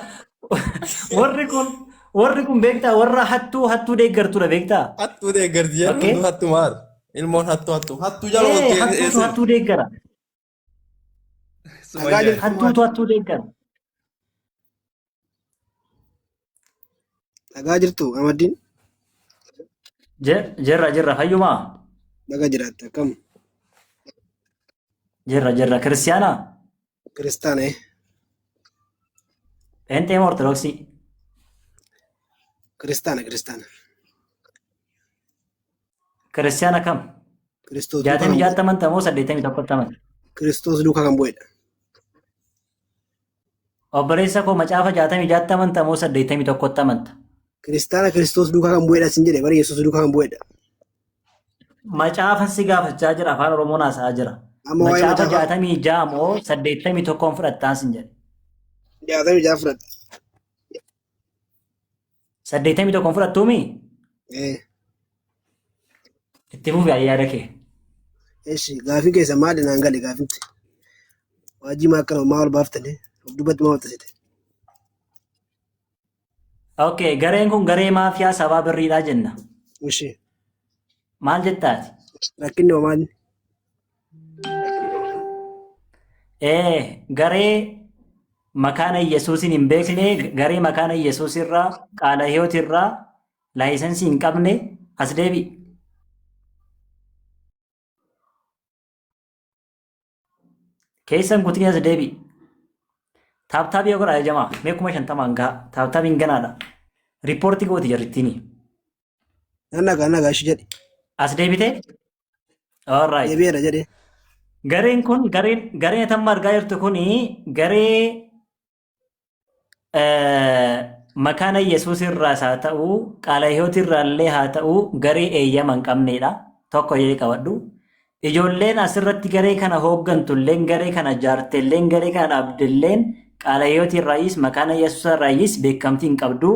Warri kun beektaa warra hattuu deeggartuudha beektaa? Hattuu deeggarti jedhu Okay. hattuu maal? Ilmoon hattuu jala Hattuutu deeggara. Hattuutu deeggara. Dhagaa jirtu Amaddiin Jirra fayyumaa. dhagaa jiraatta kam Jirra kiristiyaanaa. kiristaana Pheenxee moo ortodoksii? kiristaana Kiristiyaana kam? Kiristoos 60 moo 81? Kiristoos duukaa kan bu'edha. Obboleessa koo macaafa 60 moo 81 amanta? Kiristaana Kiristoos duukaa kan bu'edha sin jedhe bara Yesuus duukaa kan bu'edha. Macaafa si gaafachaa jira afaan Oromoon haasa'aa jira. Amma waa'ee Macaafa macaafa 66 moo 81 fudhattaa sin jedhe. 66 fudhadha. 81 fudhattuumi? Itti fufi ayyaada kee. Eeshi gaafii keessa maali naan gale gaafitti. Waajjii maa akkana maa ol baaftane of dubbatti maa waltasite. Okay, gareen kun garee maafiyaa sabaa birriidhaa jenna. Eeshi Maal jettaati? rakkinni hoo maali? Garee makaana Yesuusin hin beekne, garee makaana Yesuus irraa, qaala hiyoot irraa, laayisensii hin qabne as deebi. Keessan kutii as deebi. Taaptaabii yoo godhaa jamaa, mee 50 gaha. Taaptaabiin ganaadha. Riippoortii gooti jarrittiini. Nagaa ishi jedhe. As deebitee? Alright. Deebi'eera jedhe. Gareen kun gareen tamma argaa jirtu kuni garee makaana Yesuus irraas haa ta'u qaala hiyoot irraallee haa ta'u garee eeyyama hin qabnedha. Tokko jedhee qabadhu. Ijoolleen asirratti garee kana hooggantulleen garee kana jaartelleen garee kana dhaabdelleen qaala hiyoot irraayis makaana Yesuus irraayis beekamtii hin qabdu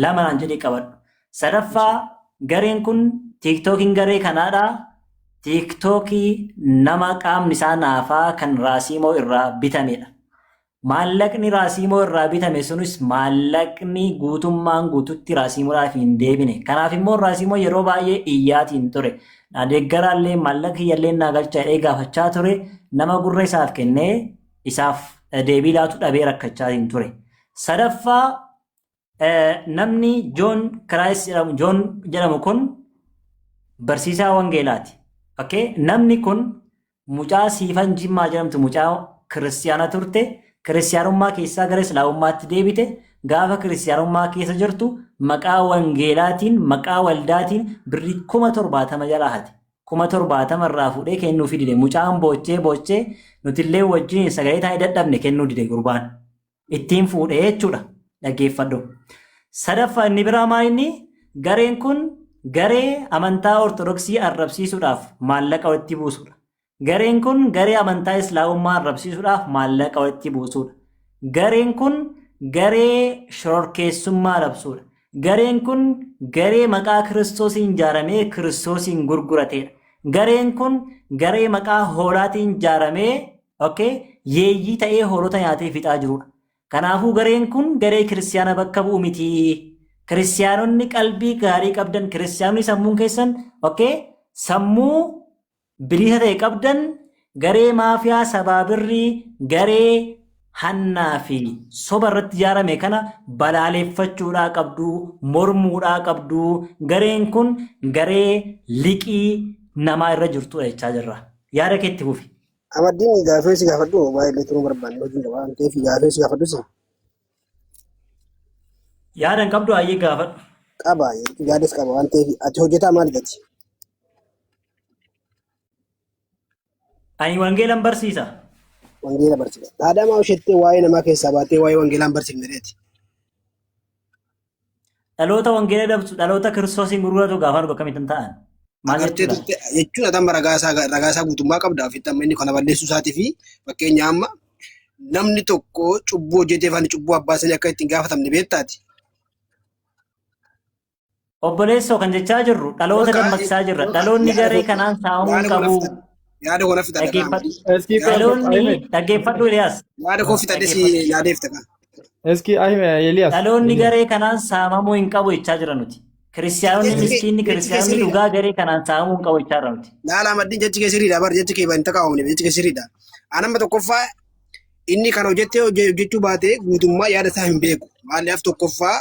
lama naan jedhee qabadhu. Sadaffaa gareen kun tiiktookiin garee kanaadha. Tiiktookii nama qaamni isaa naafaa kan raasiimoo irraa bitamedha. Maallaqni raasiimoo irraa bitame sunis maallaqni guutummaan guututti raasiimoodhaaf hin deebine. Kanaaf immoo raasiimoo yeroo baay'ee iyyaatiin ture. Deeggaraallee maallaqa kiyyallee naa galchaa jedhee gaafachaa ture. Nama gurra isaaf kennee isaaf deebii laatu dhabee rakkachaatiin ture. Sadaffaa namni Joon Kiraayis jedhamu kun barsiisaa wangeelaati. Okay? Namni kun mucaa Siifan Jimmaa jedhamtu mucaa kiristiyaana turte. Kiristiyaanummaa keessaa gara Islaamummaatti deebite. Gaafa kiristiyaanummaa keessa jirtu maqaa wangeelaatiin maqaa waldaatiin birrii 70,000 jalaa hate. 70,000 irraa fuudhee kennuu dide. Mucaan boochee nutillee wajjin sagalee taa'ee dadhabne kennuu dide gurbaan. Ittiin fuudhee jechuudha. Dhaggeeffadhu. Sadaffaa inni biraa maayinni gareen kun garee amantaa ortodoksii arrabsiisuudhaaf maallaqa walitti buusudha. Gareen kun garee amantaa islaamummaa arrabsiisuudhaaf maallaqa walitti buusudha. Gareen kun garee shororkeessummaa labsuudha. Gareen kun garee maqaa kiristoosiin ijaaramee kiristoosiin gurguratedha. Gareen kun garee maqaa hoolaatiin ijaaramee yeeyyii ta'ee hoolota nyaatee fixaa jirudha. Kanaafuu gareen kun garee kiristiyaana bakka bu'u miti. Kiristiyaanonni qalbii gaarii qabdan, kiristiyaanonni sammuun keessan sammuu bilisa ta'e qabdan garee maafiyaa sabaa birrii garee hannaa fi soba irratti ijaarame kana balaaleffachuudhaa qabdu, mormuudhaa qabdu. Gareen kun garee liqii namaa irra jirtudha jechaa jirra. Yaada keetti fufi. Amaddiin gaafee si gaafadhu baay'ee turuu barbaanne hojiin qaba waan ta'eef gaafee si gaafadhu si. Yaada hin qabdu ayyee gaafadhu. Qaba yaades qaba waan ta'eef ati hojjetaa maal gati? Ani wangeelan barsiisa. Wangeela barsiisa. Dhaadhamaa ushettee waa'ee namaa keessaa baatee waa'ee wangeelaan barsiifne dheeti. Dhaloota wangeela dabsu dhaloota kiristoosiin gurguratu gaafa argu akkamitti ta'an. Maal jechuun adama ragaasaa guutummaa qabda ofitti amma inni kana balleessuu isaatii fi fakkeenya amma namni tokko cubbuu hojjeteef ani cubbuu abbaasanii akka ittiin gaafatamne beektaati. Obboleessoo kan jechaa jirru dhaloota dammaqsaa jirra. Dhaloonni garee kanaan saamamuu qabu. yaada koo na fixadha Dhaggeeffadhu. Eski kwa Dhaloonni Ahmed. dhaggeeffadhu Eliyaas. yaada koo fixadhe si yaadeef ta'a. Eski Ahmed Elias. Dhaloonni Elias. garee kanaan saamamuu hin qabu jechaa jira nuti. Kiristiyaanonni miskiinni kiristiyaanonni dhugaa garee kanaan saamamuu hin qabu jechaa jira nuti. Laala maddii jechi kee sirriidha bar jechi kee banta kaa'umne jechi kee sirriidha. Anamma tokkoffaa inni kana hojjechuu baate guutummaa yaada isaa hin beeku. Maaliif tokkoffaa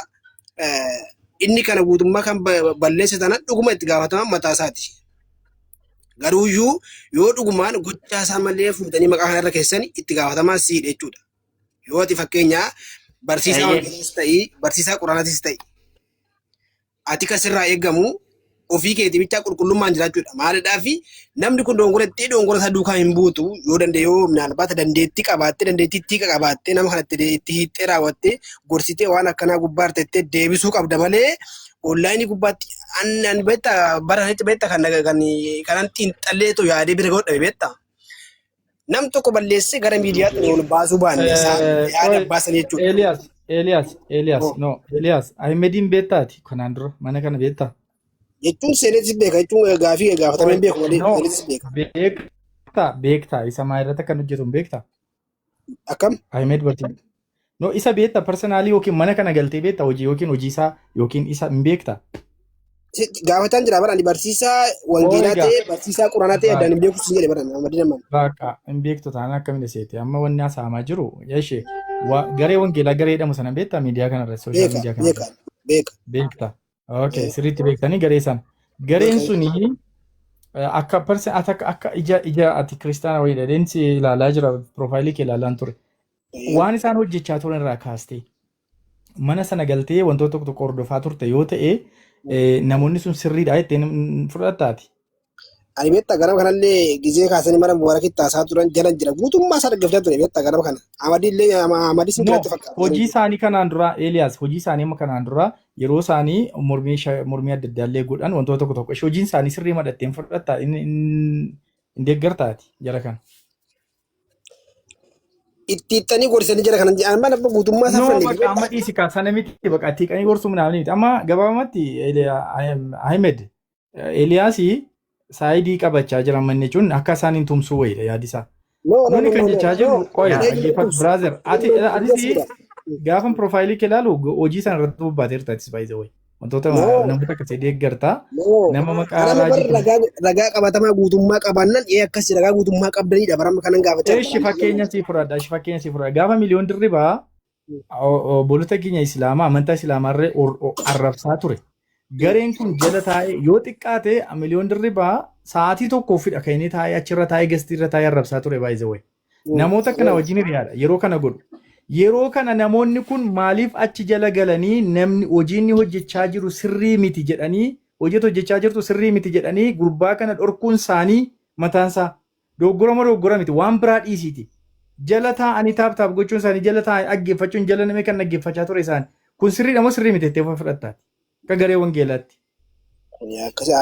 inni kana guutummaa kan balleesse sana dhuguma itti gaafatama mataa isaati. Garuuyyuu yoo dhugumaan gochaa isaa malee fuudhanii maqaa kanarra keessan itti gaafatamaa siidha jechuudha. Yoo ati fakkeenyaa barsiisaa wangeelaas ta'ii barsiisaa quraanaatis ta'ii ati kasirraa eegamu ofii keetii bichaa qulqullummaan jiraachuudha. Maalidhaa fi namni kun dongoretti dongora isaa duukaa hin buutu yoo danda'e yoo minaalbaata dandeettii qabaattee dandeettii xiqqaa qabaattee nama kanatti itti hiixxee raawwattee gorsitee waan akkanaa gubbaa artettee deebisuu qabda malee onlaayinii gubbaatti an beetta baranitti beetta kanan xiinxalleetu yaadee bira godhame beetta. Nam tokko balleessee gara miidiyaatti ol baasuu baanne yaada baasan jechuudha. Elias, no, Elias, Ahmedin beektaati kanaan dura mana kana beektaa? Jechuun seenetis beeka jechuun gaafii gaafatamee beeku malee seenetis beeka. Beektaa isa maa irratti kan hojjetu beektaa? Akkam? Ahmed Bartii. No, isa beektaa personaalii yookiin mana kana galtee beektaa hojii yookiin hojii isaa yookiin isa hin beektaa? Gaafataan jira barani barsiisaa wangeelaa ta'e barsiisaa quraanaa ta'e addaan hin beeku siin jedhe barani Ahmedin amman. Baqa hin beektu taanaan akkamiin seete amma wanni asaamaa jiru yashee garee wangeelaa garee jedhamu sana beektaa miidiyaa kanarra sooshaal miidiyaa kanarra. Beektaa. Okay, sirriitti beektanii garee sana. Gareen suni akka ija ati kiristaana wayii dhadheensi ilaalaa jira piroofaayilii kee ilaalaan ture. Waan isaan hojjechaa turan irraa kaastee mana sana galtee wantoota tokko tokko hordofaa turte yoo ta'e namoonni sun sirriidha jettee fudhataati. Ani beektaa garama kanallee gizee kaasanii mana bu'aara kittaasaa turan jala jira guutummaa isaa dhaggeeffataa ture beektaa garama kana. Amadii sin biratti fakkaata. Hojii isaanii kanaan dura Elias hojii isaanii amma kanaan dura yeroo isaanii mormii adda addaa illee godhan wantoota tokko tokko hojiin isaanii sirrii madhatteen fudhataa hin deeggartaati jara kana. Itti gorsanii jira kanan jedhan mana guutummaa isaa fudhannee. No, amma dhiisi kaasana miti bakka itti qanii gorsuu midhaan miti. Amma gabaabumatti Ahmed Eliyaasii saayidii qabachaa jiran manni jechuun akka isaan hin tumsuu wayidha yaadisaa. Nuni kan jechaa jiru qoya dhaggeeffatu biraazer atis gaafa piroofaayilii kee ilaalu hojii sana irratti bobbaateerta atis baay'ee wayi. Wantoota namoota akkasii deeggartaa nama maqaa ragaa qabatamaa guutummaa qabaannan akkasii ragaa guutummaa qabdanidha barama kanan gaafachaa. Ishi fakkeenya sii fudhadha. Gaafa miliyoon dirribaa bolota keenya Islaamaa amantaa Islaamaarree arrabsaa ture. Gareen kun jala taa'ee yoo xiqqaate miliyoon dirribaa sa'aatii tokkoof fidha kan inni taa'ee achirra taa'ee gastiirra taa'ee arrabsaa ture baay'ee wayi. Namoota kana wajjin hiriyaadha yeroo kana godhu. Yeroo kana namoonni kun maaliif achi jala galanii namni hojiin hojjechaa jiru sirrii miti jedhanii hojjechaa jirtu sirrii miti jedhanii gurbaa kana dhorkuun isaanii mataansaa doggora miti waan biraa dhiisiiti. Jala taa'anii taap gochuun isaanii jala taa'anii dhaggeeffachuun jala namee kan dhaggeeffachaa ture isaanii kun sirriidha moo sirrii miti jettee fudhattaati akka garee wangeelaatti.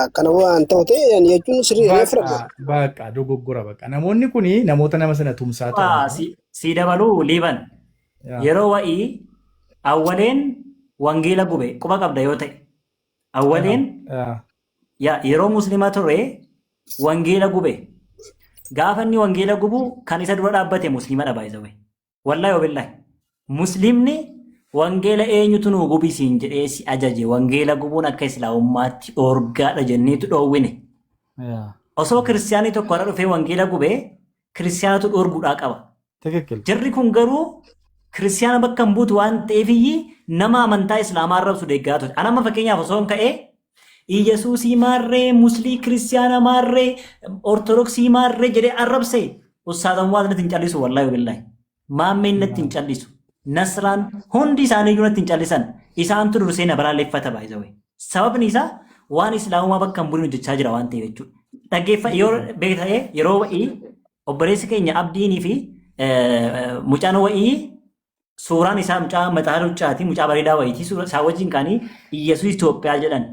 Akkana waan ta'u ta'e jechuun sirrii fudhata. Baqa dogoggora baqa namoonni kun namoota nama sana tumsaa turan. Si dabaluu liiban. Yeroo wa'ii awwaleen wangeela gube quba qabda yoo ta'e awwaleen yeroo musliima ture wangeela gube gaafa inni wangeela gubu kan isa dura dhaabbate musliima dha baay'ee wallahi wabillahi muslimni wangeela eenyutu nu gubisiin jedhee si ajaje wangeela gubuun akka islaamummaatti orgaadha jenneetu dhoowwine osoo kiristiyaanii tokko irra dhufee wangeela gube kiristiyaanatu dhorguudhaa qaba. Jarri kun garuu kiristiyaana bakka hin buutu waan ta'eefiyyi nama amantaa islaamaa arrabsu deeggaraa ture. Anamma fakkeenyaaf osoo hin ka'ee Iyesuusii maarree muslii kiristiyaana maarree ortodoksii maarree jedhee arrabse ustaadhan waan natti hin callisu wallahi billahi maammeen natti hin callisu nasraan hundi isaanii iyyuu natti hin callisan isaantu dursee na balaaleffata baay'ee sababni isaa waan islaamaa bakka hin bu'in hojjechaa jira waan ta'eef jechuudha. Dhaggeeffa yoo beekta'ee yeroo wa'ii obboleessi keenya abdiinii fi mucaan wa'ii suuraan isaa mucaa mataa luccaati mucaa bareedaa wayiiti isaa wajjin kaanii Iyesuus Itoophiyaa jedhan.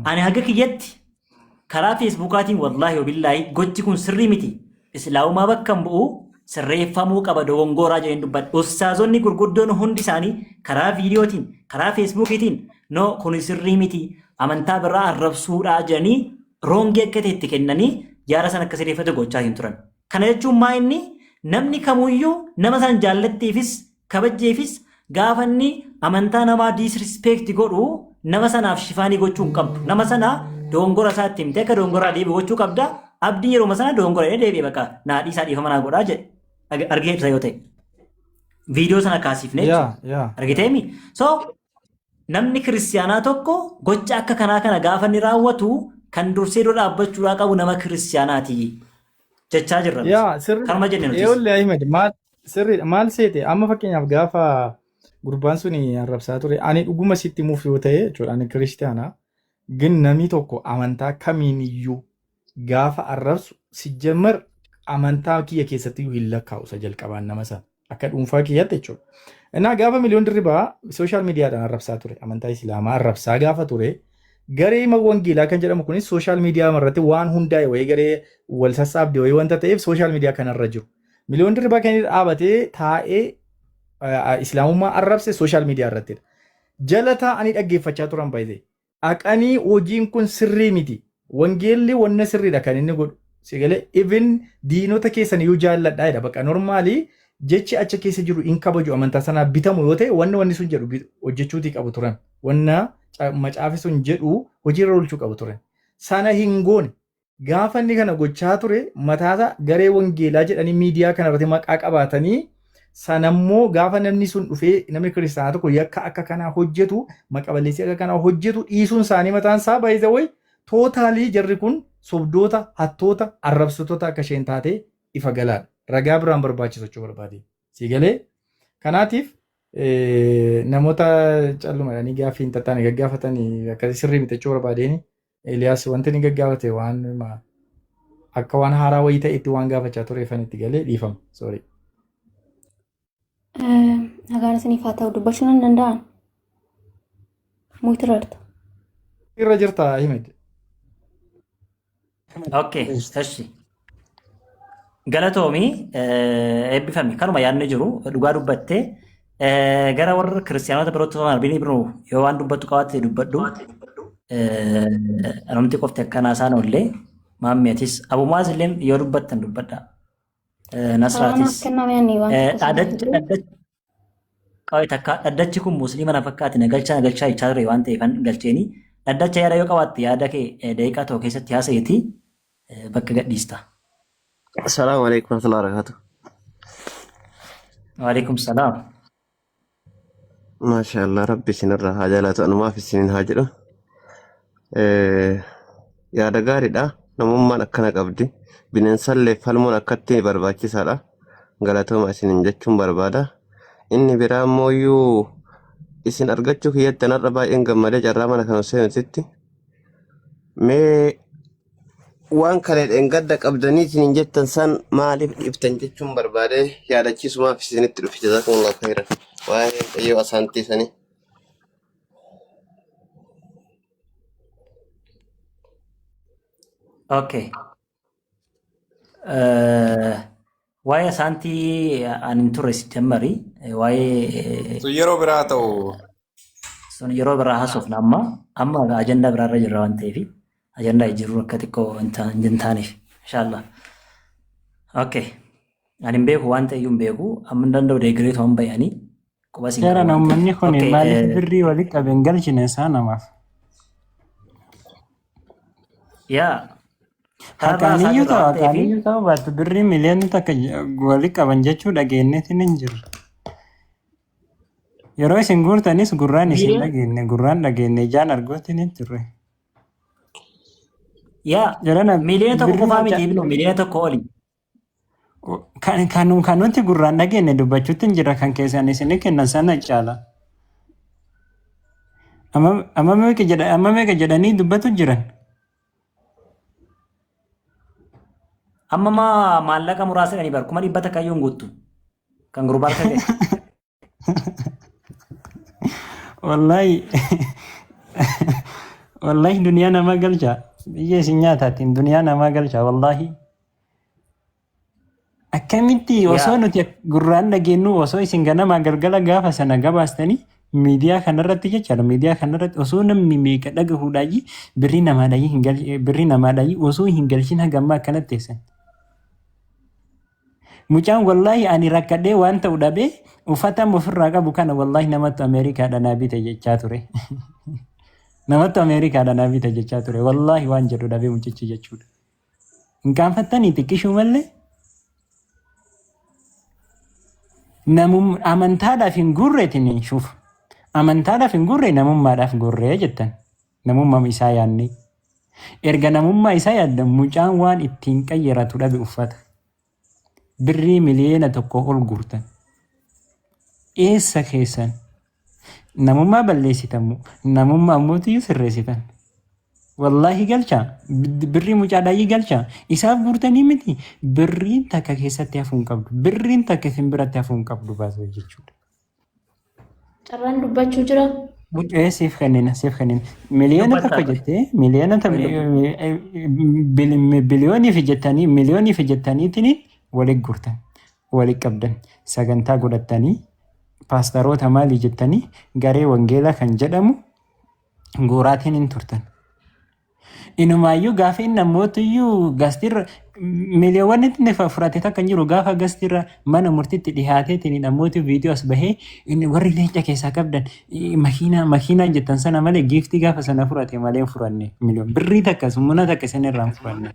Ani haga kiyyatti karaa feesbuukaatiin wallaahi wabillaahi gochi kun sirrii miti islaamummaa bakka hin bu'u sirreeffamuu qaba dogongoraa jedheen dubbadha. Ustaazonni gurguddoon hundi isaanii karaa viidiyootiin karaa feesbuukiitiin no kun sirrii miti amantaa biraa arrabsuudhaa jedhanii roongii akka ta'etti kennanii yaada sana akka sirreeffate gochaa hin turan. Kana jechuun maa inni namni kamuyyuu nama sana jaallatteefis kabajjeefis gaafa inni amantaa namaa disrespect godhu nama sanaaf shifaanii gochuu hin qabdu. Nama sana dongora isaatti himte akka dongoraa deebi'u gochuu qabda. Abdiin yeroo sana dongora deebi'e bakka naadhii isaa dhiifama naa godhaa jedhe argee ibsa yoo ta'e. Viidiyoo sana kaasifne argiteemi. So namni kiristiyaanaa tokko gocha akka kanaa kana gaafa inni raawwatu kan dursee dura dhaabbachuudhaa qabu nama kiristiyaanaati jechaa jirra. Kanuma jenne nuti. Ahmed sirriidha maal seete amma fakkeenyaaf gaafa gurbaan sun arrabsaa ture ani dhuguma sitti muuf yoo ta'e jechuudha ani kiristiyaanaa ግን namni tokko amantaa kamiin iyyuu gaafa arrabsu sijjammar amantaa kiyya keessatti hin lakkaa'u isa jalqabaan nama sana akka dhuunfaa kiyyaatti jechuudha. Innaa gaafa miliyoon dirribaa sooshaal miidiyaadhaan arrabsaa ture amantaa islaamaa arrabsaa gaafa ture garee wangeelaa kan jedhamu kunis sooshaal miidiyaa irratti waan hundaa'e wayii garee wal sassaabde wayii wanta ta'eef sooshaal miidiyaa kanarra jiru. Miliyoon dirribaa kan inni dhaabatee taa'ee islaamummaa arrabse sooshaal miidiyaa irrattidha. Jala taa'anii dhaggeeffachaa turan baay'ee. Aqanii hojiin kun sirrii miti. Wangeelli wanna sirriidha kan inni godhu. Sigalee even diinota keessan yoo jaalladhaa jedha bakka normaalii jechi acha keessa jiru in kabaju amantaa sanaa bitamu yoo ta'e wanni sun jedhu hojjechuutii qabu turan. Wanna macaafi sun jedhu hojiirra oolchuu qabu turan. Sana hin goone gaafa inni kana gochaa ture mataasa garee wangeelaa jedhanii miidiyaa kanarratti maqaa qabaatanii sanammoo gaafa namni sun dhufee namni kiristaanaa tokko yakka akka kanaa hojjetu maqaballeessii akka kanaa hojjetu dhiisuun isaanii mataan isaa baay'ee wayi tootaalii jarri kun sobdoota hattoota arrabsitoota akka isheen taate ifa galaadha. Ragaa biraan barbaachisu jechuu barbaade. Siigalee kanaatiif namoota callumadhanii gaaffii hin tattaane gaggaafatanii akkasii sirrii miti jechuu barbaadeen Eliyaas wanti inni gaggaafate waan akka waan haaraa wayii ta'etti waan gaafachaa tureeffan itti galee dhiifama. Sorry. Nagaan isiniif haa ta'u dubbachuu nan danda'an. Mukti rarta. Irra jirta Ahmed. Okay, tashi. Galatoomii eebbifame kanuma yaadne jiru dhugaa dubbattee gara warra kiristiyaanota birootti arbini biroo yoo waan dubbattu qabaate dubbadhu. Namni qofti akkanaa isaan ollee maammeetis abumaas illee yoo dubbattan dubbadha. Nasraatis. Dhaddachi kun musliima na fakkaate nagalchaa jechaa ture waan ta'eef galcheeni. Dhaddacha yaada yoo qabaatte yaada kee daqiiqaa tokko keessatti haasa'iitii bakka gadhiista. Assalaamu alaikum warahmatullahi wabarakatuh. Waalaikum salaam. Maashaallah rabbi isinirraa haa jaalatu anumaaf isiniin haa jedhu. Yaada gaariidha. Namummaan akkana qabdi. Bineensallee falmuun akkatti barbaachisaadha. Galatooma isiniin jechuun barbaada. Inni biraa ammoo isin argachuu kiyyatti anarra baay'een gammadee carraa mana kan seenutti. Mee waan kaneedhaan gadda qabdanii isiniin jettan san maaliif dhiiftan jechuun barbaade yaadachiisumaaf isinitti dhufe jazakumullahu khairan. Waa'ee qayyoo asaantii sanii. Okay. Waa'ee asaantii ani turre sitti waa'ee yeroo biraa ta'u sun yeroo biraa haasofna amma ajandaa biraarra jirra waan ta'eef ajandaa jiru akka xiqqoo hin taaneef inshaallah. Okay. Ani hin beeku waan ta'e iyyuu hin beeku amma hin danda'u deeggareetu waan bayanii qubas hin qabu. Seera namni kun maaliif birrii walitti qabeen galchine isaa namaaf. Yaa. Haqaaniyyuu ta'u baattu birrii miliyoonni takka walitti qaban jechuu dhageenyeetiin hin jiru. Yeroo isin guurtanis gurraan isin dhageenye gurraan dhageenye ijaan arguutiin hin turre. Yaa miliyoona tokko qofaa miti ibnu miliyoona tokko oli. Kan nuti gurraan dhageenye dubbachuutti hin jira kan keessan isin kennan sana caala. Amma meeqa jedhanii dubbatu jiran. Amma maallaqa muraasa dhanii bar 100 kayyuun guuttu kan gurbaa ta'e. Wallahi duniyaa namaa galcha biyya isin nyaataatiin duniyaa namaa galcha wallahi. Akkamitti osoo nuti gurraan dhageenyu osoo isin ganamaa galgala gaafa sana gabaastanii Miidiyaa kanarratti jechaadha. Miidiyaa kanarratti osoo namni meeqa dhagahuudhaayi birrii namaadhaayi osoo hin galchin hagamma akkanatti teessan. Mucaan wallaahi ani rakkadhee waan ta'u dhabee uffata ofirraa qabu kana wallaahi namatti Ameerikaadha naa bite jechaa ture. Namatti Ameerikaadha naa bite jechaa ture. Wallaahi waan jedhu dhabee mucichi jechuudha. Hin qaanfattanii xiqqishuu mallee amantaadhaaf hin gurreetin shuuf. Amantaadhaaf hin gurre namummaadhaaf gurree jettan. Namummaa isaa yaadne. Erga namummaa isaa yaaddan mucaan waan ittiin qayyaratu dhabe uffata. Birrii miliyoona tokko ol gurtan. Eessa keessan? Namummaa balleessitamu. Namummaa ammootiyyuu sirreessitan. Wallaahi galchaa. Birrii mucaadhaayii galchaa. Isaaf gurtanii miti. Birriin takka keessatti hafuu hin qabdu. Birriin takka isin biratti hafuu hin qabdu baasuu jechuudha. Carraan dubbachuu jira. Siif kennina. Miliyoona tokko jettee miliyooniif jettaniitiin walitti gurtan. Walitti qabdan. Sagantaa godhattanii paastaroota maalii jettanii garee wangeelaa kan jedhamu guuraatiin hin turtan. Inumaayyuu gaafa inni namootaayyuu gaastirra miliyoonni inni fudhate takka jiru gaafa gaastirra mana murtiitti dhihaateetiin namooti viidiyoo as bahee warri leenca keessaa qabdan makiinaa jettan sana malee giiftii gaafa sana fudhate malee hin furanne miliyoon birrii takka sumuna takka isin irraa hin furanne.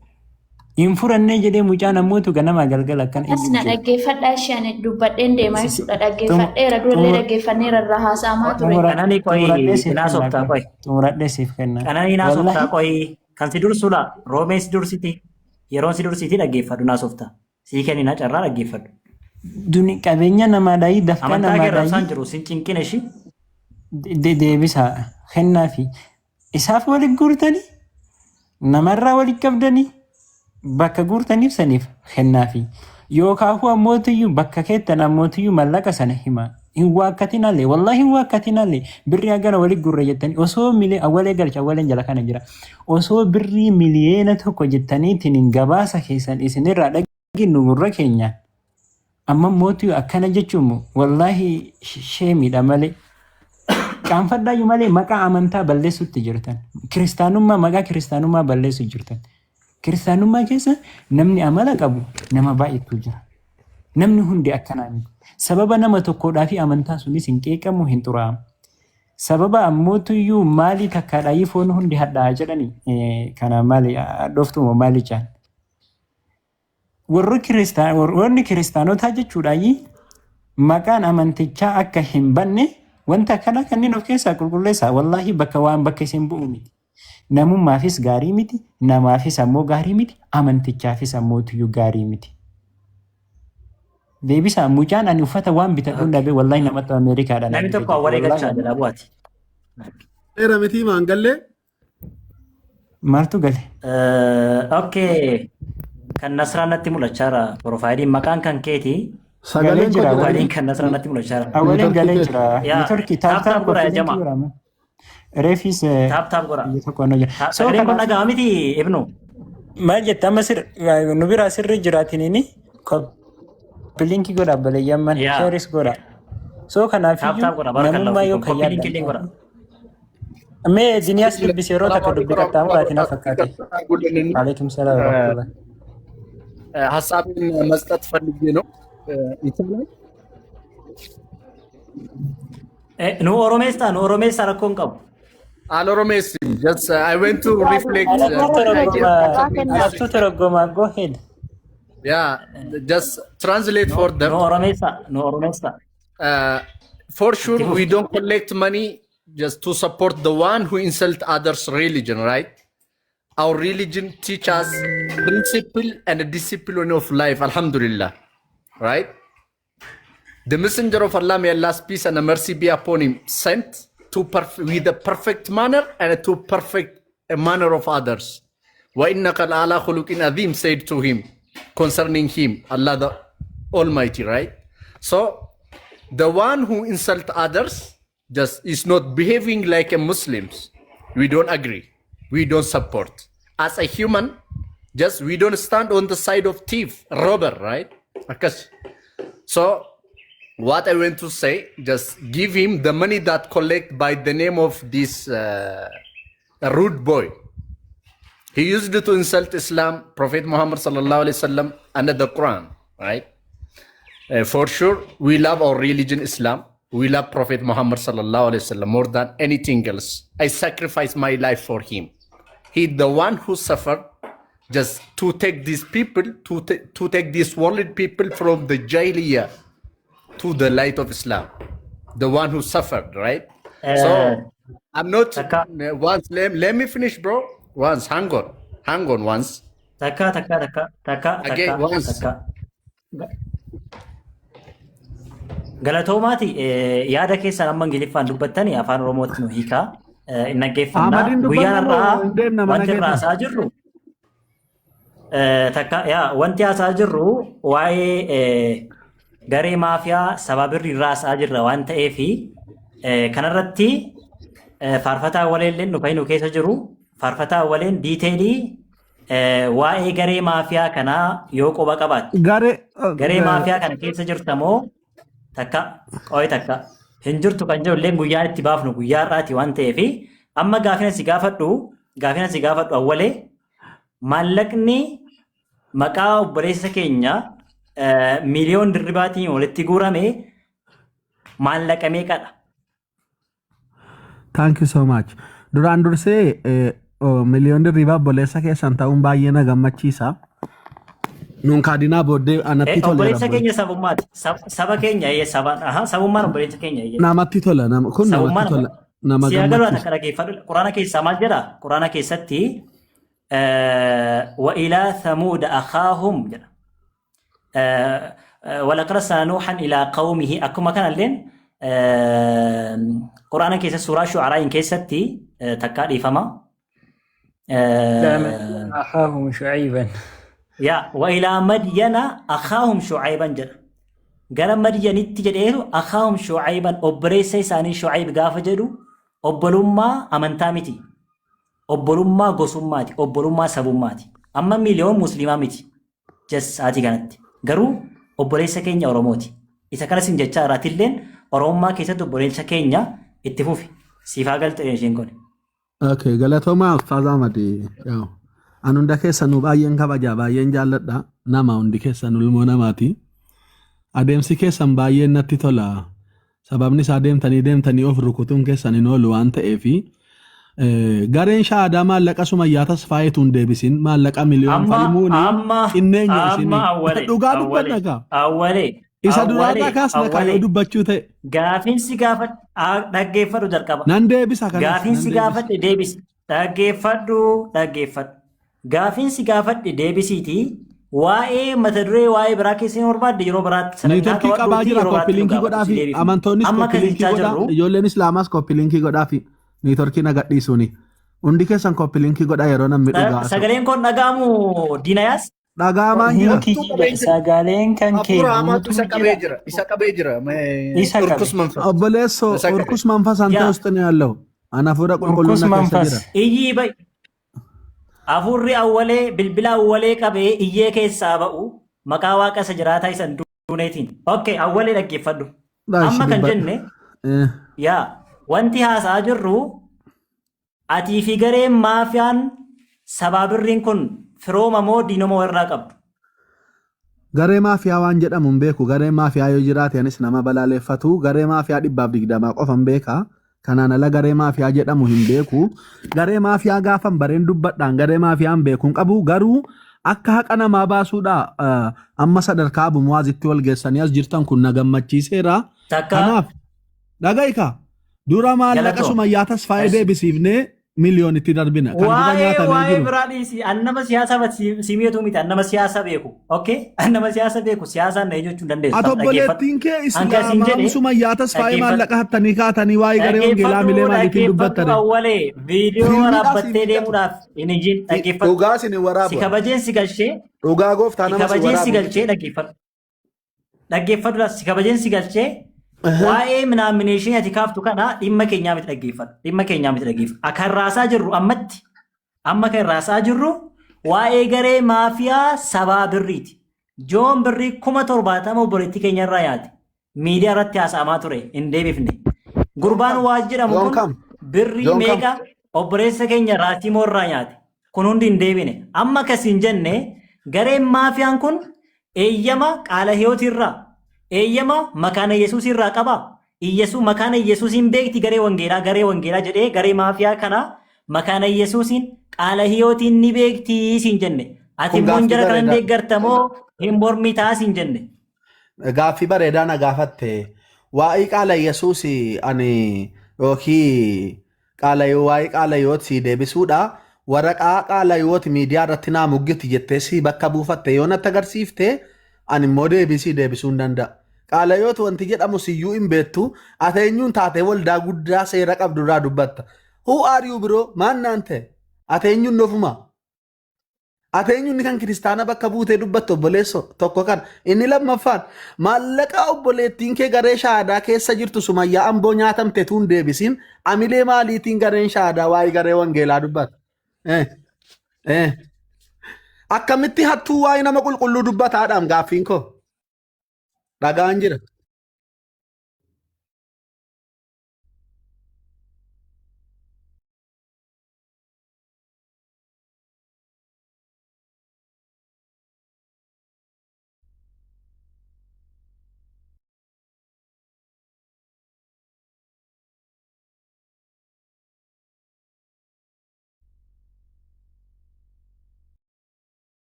Hin furannee jedhee mucaa namootu ganama galgala akkan Asna dhaggeeffadhaa isheen dubbadheen deemaa jechuudha. Dhaggeeffadheera durallee dhaggeeffanneera irraa haasa'amaa ture. Qananii qoyii naasoftaa qoyi. Xumuradhee siif kenna. Qananii naasoftaa qoyii kan si dursudha. Roomee si dursiti. Yeroon si dursiti dhaggeeffadhu naasoftaa. Sii kennina carraa dhaggeeffadhu. Duni qabeenya namaadhaayii dafqa Amantaa namaadhaayii geerrabsaan jiru sin cinqine ishii. deebisaa kennaa fi isaaf walitti guurtanii namarraa walitti qabdanii bakka guurtaniif saniif kennaa fi yookaan ammootiyyuu bakka keettan ammootiyyuu mallaqa sana himaa. Hin waakkatinaallee wallaahi hin waakkatinaallee birrii hagana walitti gurre jettanii osoo awwalee galcha awwaleen jala kana jira osoo birrii miliyoona tokko jettaniitiin gabaasa keessan isinirraa dhaginu gurra keenyaan amma mootii akkana jechuun wallaahi sheemiidha malee qaanfadhaayyuu malee maqaa amantaa balleessutti jirtan kiristaanummaa maqaa kiristaanummaa balleessu jirtan kiristaanummaa keessa namni amala qabu nama baay'eetu jira namni hundi akkanaa miti. Sababa nama tokkodhaa fi amantaa sunis hin qeeqamu hin xuraa'amu. Sababa ammootuyyuu maalii takkaadhaa foon hundi hadhaa jedhanii kana maali dhoftumoo maali jaan. Warri kiristaanotaa jechuudhaa maqaan amantichaa akka hin banne wanta kana kanneen of keessaa qulqulleessaa wallaahi bakka isin bu'u miti. Namummaafis gaarii miti namaafis ammoo gaarii miti amantichaafis ammootuyyuu gaarii miti. Deebisa mucaan ani uffata waan bitadhuun dhabee wallaahi namatti Ameerikaadhaan. Namni tokko awwalee galchaa jira bu'aati. Dheera miti maan gallee? Maaltu gale? Okay. Kan Nasraan natti mul'achaa jira. Profaayiliin maqaan kan keeti. Sagaleen jira. Profaayiliin kan Nasraan natti mul'achaa jira. Awwaleen galee jira. Neetworkii taap godha jama. Reefis. Taap godha. Sagaleen kun dhagaa miti ibnu. Maal jetta amma nu biraa sirri jiraatinini. Pilinki godha baleeyyaman sheeris godha. So kanaaf namummaa yoo kan yaadda. Mee Ziniyaas dubbise yeroo takka dubbii qaxxaamuraatiin na fakkaate. Aleekum salaam. ሀሳቤን መስጠት ፈልጌ ነው። ይቻላል? Nu Oromeessa rakkoon qabu. Al-Oromeessim. Just I went to reflect. Alattu toroggoma. Go ahead. Yeah, just translate for them. No Oromesa. For sure, we don't collect money just to support the one who insult others' religion, right? Our religion teaches us principle and discipline of life, alhamdulillah, right? The messenger of Allah, may Allah's peace and mercy be upon him, sent with a perfect manner and to perfect manner of others. وَإِنَّكَ لَعَلَى خُلُقٍ عَظِيمٍ said to him, concerning him, Allah the Almighty, right? So, the one who insults others just is not behaving like a Muslims. We don't agree. We don't support. As a human, just we don't stand on the side of thief, robber, right? Because, so, what I want to say, just give him the money that collect by the name of this rude boy. He used to insult Islam, Prophet Muhammad sallallahu alaihi wasallam, and the Quran, right? For sure, we love our religion, Islam. We love Prophet Muhammad sallallahu alaihi wasallam more than anything else. I sacrifice my life for him. He the one who suffered just to take these people, to take these worldly people from the Jahiliyyah to the light of Islam. The one who suffered, right? So I'm not once. Let me finish, bro. Once, hang on once. Again, once. Galatoomaati yaada keessan amma Ingiliffaan dubbattanii afaan Oromootti nu hiikaa hin dhaggeeffannaa guyyaan irraa wanti irraa haasaa jirru wanti haasaa jirru waa'ee garee maafiyaa sabaa birrii irraa haasaa jirra waan ta'eef kanarratti faarfataa waleelleen dhufee nu keessa jiru faarfataa waleen diiteelii waa'ee garee maafiyaa kanaa yoo quba qabaatte garee maafiyaa kana keessa jirtamoo takka hin jirtu kan jiru illee guyyaan itti baafnu guyyaa irraati waan ta'eef amma gaafina si gaafadhu awwalee maallaqni maqaa obboleessa keenya miliyoon dirribaatiin walitti guurame maallaqa meeqadha? Thank you so much. Duraan dursee miliyoon dirribaa obboleessa keessan ta'uun baay'ee na gammachiisa. Nun kaadinaa booddee anatti tola. Obboleessa keenya sabummaati. Saba keenya sabummaan obboleessa keenya. Namatti tola. Kun namatti tola. Nama gammachiisa. Siyagaluu akka dhaggeeffadhu. Quraana keessaa maal jedha? Quraana keessatti wa ilaa thamuuda akhaahum jedha. ولقد أرسلنا نوحا إلى قومه أكما كان لين قرآن كيس سورة شعراء كيستي تكالي فما أخاهم شعيبا يا وإلى مدين أخاهم شعيبا جر قال مدين تجديرو أخاهم شعيبا أبريسي ساني شعيب قاف جدو أبلوما أمنتامتي أبلوما قسوماتي أبلوما سبوماتي أما مليون مسلمامتي جس آتي كانت garuu obboleessa keenya Oromooti. Isa kana sin jechaa irraatilleen Oromummaa keessatti obboleessa keenya itti fufi. Siifaa galte isheen kun. Okay, galatoomaa Ustaaz Ahmad. An hunda keessanuu baay'een kabaja, baay'een jaalladha. Nama hundi keessanuu ilmoo namaati. Adeemsi keessan baay'een natti tola. Sababni isaa deemtanii of rukutuun keessan hin oolu waan ta'eefi. Gareen shaadaa maallaqa sumayyaa tasfaayetuun deebisin maallaqa miliyoon falmuun inneenya isin dhugaa dubbadhaga isa duraarraa kaasna kaayoo dubbachuu ta'e gaafiinsi gaafadhe dhaggeeffadhu jalqaba nan deebisa kana gaafiinsi gaafadhe deebisi dhaggeeffadhu gaafiinsi gaafadhe deebisiiti waa'ee mata duree waa'ee biraa keessanii barbaadde yeroo biraatti niitorkii qabaa jira koppiliinkii godhaafi amantoonnis koppiliinkii godhaa ijoolleen islaamaas koppiliinkii godhaafi niitorkii nagadhiisuuni. Hundi keessan koppiliinkii godhaa yeroo namni dhugaa. Sagaleen kun dhagaamu Diinayaas? Dhagaamaa jira. Sagaleen kan kee isa qabee jira. Obboleesso urkus manfas ante ውስጥ ነው ያለው አናፉራ ቁልቁልና keessa jira. Iyyi bay afurri awwalee bilbila awwalee qabee iyyee keessaa ba'u maqaa waaqa isa jiraataa isa duuneetiin. Okay, awwalee dhaggeeffadhu. Amma kan jenne yaa wanti haasaa jirru atii fi gareen maafiyaan sabaa birriin kun firooma moo diinoma irraa qabdu? Garee maafiyaa waan jedhamu hin beeku. Garee maafiyaa yoo jiraate anis nama balaaleffatu. Garee maafiyaa 120 qofan beeka. Kanaan ala garee maafiyaa jedhamu hin beeku. Garee maafiyaa gaafan bareen dubbadhaan garee maafiyaan beekuun qabu. Garuu akka haqa namaa baasuudha amma sadarkaa Abu Muwaazitti wal geessanii as jirtan kun na gammachiiseera. Kanaaf dhaga'ikaa. Dura maallaqa sumayyaa tasfaayee deebisiifnee miliyoonitti darbina. Waa'ee biraadhiisi annama siyaasa simiyatu miti annama siyaasa beeku. Okay? Annama siyaasa beeku siyaasaan na jechuun dandeessu. Ati obboleettiin kee islaamaa sumayyaa tasfaayee maallaqa hattanii kaatanii waa'ee garee wangeelaa milee maaliitiin dubbattanii. Awwalee viidiyoo waraabbattee deemuudhaaf hin ijjiin dhaggeeffatu. Dhugaa isin waraaba. Si kabajeen si galchee. Dhugaa gooftaa nama si waraaba. Si kabajeen si galchee dhaggeeffatu. Dhaggeeffatu si kabajeen si galchee. Waa'ee minaamination ati kaaftu kana dhimma keenyaa miti dhaggeeffatu. Akka irraasaa jirru amma kan irraasaa jirru waa'ee garee maafiyaa sabaa birriiti. Joon birrii 70,000 obboleettii keenya irraa yaate. miidiyaa irratti haasa'amaa ture hin deebifne. Gurbaan waa jedhamu Yoom kun kam? birrii Yoom kam? meeqa obboleessa keenya raatii moorraa nyaate. Kun hundi hin deebine. Amma akkasiin jenne gareen maafiyaan kun eeyyama qaala hiyootirraa eeyyama makaana Yesuusirraa qaba. Iyyesuus makaana Yesuusiin beekti garee wangeelaa jedhee garee maafiyaa kana makaana Yesuusiin qaala hiyootiin ni beekti siin jenne. Ati Kun immoo gaaffii jara kana hin bareedaa. deeggartamoo hin mormitaa siin jenne. Gaaffii bareedaa na gaafatte. Waa'ee qaala Yesuus ani yookiin waa'ee qaala yoot si deebisuudha. Waraqaa qaala yoot miidiyaa irratti naa muggiti jettee si bakka buufatte yoo natti agarsiifte ani immoo deebisuu hin danda'a. Qaala yoot wanti jedhamu siyyuu hin beektu ati eenyuun taatee waldaa guddaa seera qabdu irraa dubbatta. Who are you bro? Maal naan ta'e? Ati eenyuun nofuma? Ati eenyuun kan kiristaana bakka buutee dubbattu obboleesso tokko kan inni lammaffaan maallaqa obboleettiin kee garee shaadaa keessa jirtu sumayyaa amboo nyaatamte tuun deebisiin amilee maaliitiin gareen shaadaa waa'ee garee wangeelaa dubbata. Akkamitti hattuu waa'ee nama qulqulluu dubbataadhaam gaaffiin koo dhagaan jira.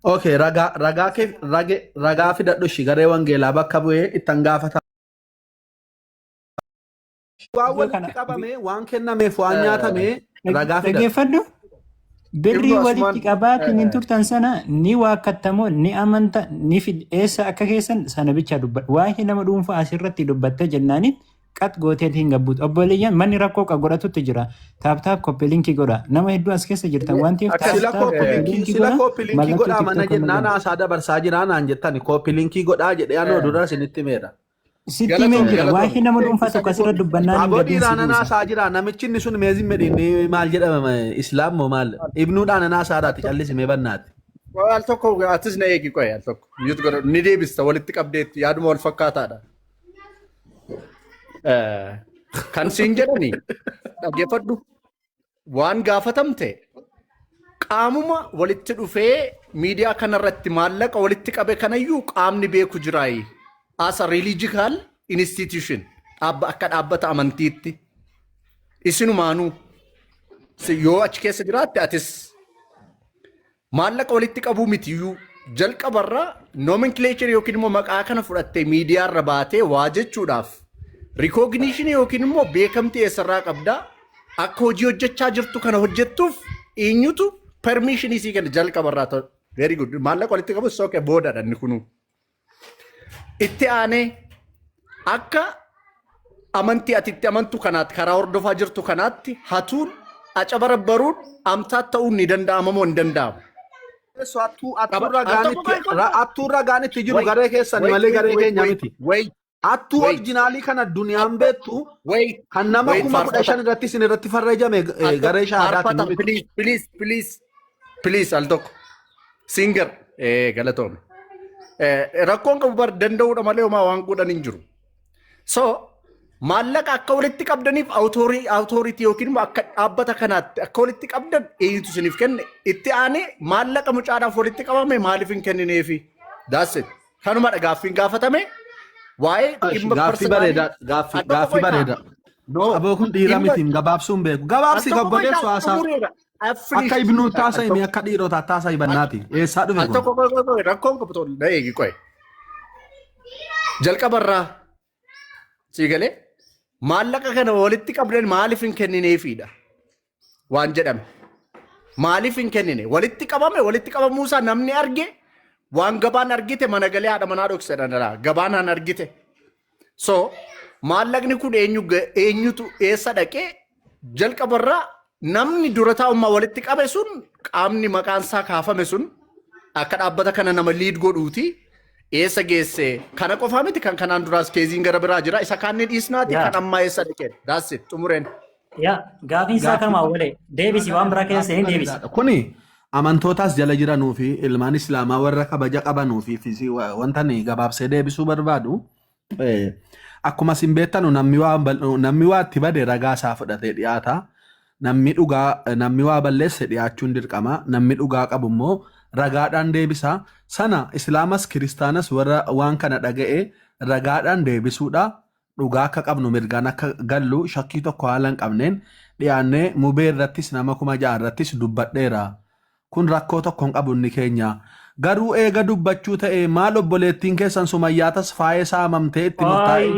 Okay, ragaa fidadhu shi garee wangeelaa bakka bu'ee ittan gaafata. Waan walitti qabame waan kennameef waan nyaatamee ragaa fidadhu. Dhaggeeffadhu. Birrii walitti qabaatiin hin turtan sana ni waaqattamoo ni amanta ni eessa akka keessan sana bicha dubbadhu. Waa'ee nama dhuunfaa asirratti dubbattee jennaaniin qat gooteetiin gabbuutu. Obboleeyyan manni rakkoo godhatutti jira. Taaptaap koppilinkii godha. Nama hedduu as keessa jirtan waan ta'eef Sila koppilinkii godhaa mana jennaan haasaa dabarsaa jira naan jettani koppilinkii godhaa jedhee anoo dura isinitti meera. Sitti himeen jira. Waa'ee nama dhuunfaa tokko asirra dubbannaan hin Aboo gadiin si dhiiraan buusa. haasaa jira namichi inni sun meezin medhiin maal jedhama islaam moo maal ibnuudhaan haasaadhaati callisimee bannaati. Al tokko atis na eegi qoy al tokko mute godha ni deebista walitti qabdeetti yaaduma wal fakkaataadha. Kan siin jedhani dhaggeeffadhu waan gaafatamte qaamuma walitti dhufee miidiyaa kanarratti maallaqa walitti qabe kanayyuu qaamni beeku jiraayi. As a religious institution akka dhaabbata amantiitti isinumaanuu yoo achi keessa jiraatte atis maallaqa walitti qabuu mitiyyuu jalqabarraa nomenclature yookiin immoo maqaa kana fudhattee miidiyaa irra baatee waa jechuudhaaf recognition yookiin immoo beekamtii eessarraa qabdaa akka hojii hojjechaa jirtu kana hojjettuuf eenyutu permission isii kenna jalqabarraa ta'u. Very good. Maallaqa walitti qabu sookee boodadha inni kunuu. Itti aanee akka amantii ati itti amantu kanaatti karaa hordofaa jirtu kanaatti hatuun aca barabbaruun amtaa ta'uun ni danda'ama moo hin danda'amu? Attuu ragaanitti jiru garee keessan malee garee keenya miti. Attuu orjinaalii kana duniyaan beektu kan nama 15,000 irratti isin irratti farreejame garee shaadaati. Please al tokko singer galatoome. Rakkoon qabu bar danda'uudha malee homaa waan godhan hin jiru. So maallaqa akka walitti qabdaniif authority yookiin immoo akka dhaabbata kanaatti akka walitti qabdan eenyutu isiniif kenne itti aanee maallaqa mucaadhaaf walitti qabame maaliif hin kennineefi? That's it. Kanumadha gaaffiin gaafatame. Waa'ee dhimma Gaaffii bareeda. Gaaffii bareeda. Aboo kun dhiira miti gabaabsuun beeku. Gabaabsi gabbadeessu haasaa. Akka ibnuu taasifame akka dhiirota taasifame bannaati. Eessaa dhufe Al tokko rakkoon qabu ta'u na eegi qo'e. Jalqabarraa sii galee maallaqa kana walitti qabdan maaliif hin kennineefidha waan jedhame. Maaliif hin kennine walitti qabamuusaa namni arge waan gabaan argite mana galee haadha manaa dhoksedha gabaan han argite. So maallaqni kun eenyutu eessa dhaqee jalqabarraa namni dura taa'ummaa walitti qabe sun qaamni maqaan isaa kaafame sun akka dhaabbata kana nama liid godhuuti eessa geesse kana qofaa miti kan kanaan duraas keeziin gara biraa jira isa kaanni dhiisnaati kan ammaa eessa dhaqee daassit xumureen. Yaa gaafiin isaa kanuma walee deebisi waan biraa keessa hin deebisi. Kuni amantootaas jala jiranuu fi ilmaan islaamaa warra kabaja qabanuu fi wanta ni gabaabsee deebisuu barbaadu. Akkuma isin beektanu namni waa itti bade ragaa isaa fudhatee dhiyaata. Namni waa balleesse dhiyaachuun dirqama. Namni dhugaa qabu immoo ragaadhaan deebisa. Sana islaamas kiristaanas warra waan kana dhaga'e ragaadhaan deebisuudha. Dhugaa akka qabnu mirgaan akka gallu shakkii tokko haala hin qabneen dhiyaannee mubee irrattis nama 6,000 irrattis dubbadheera. Kun rakkoo tokko hin qabu inni keenya. Garuu eega dubbachuu ta'e maal obboleettiin keessan Sumayyaatas faayee saamamtee itti murtaa'e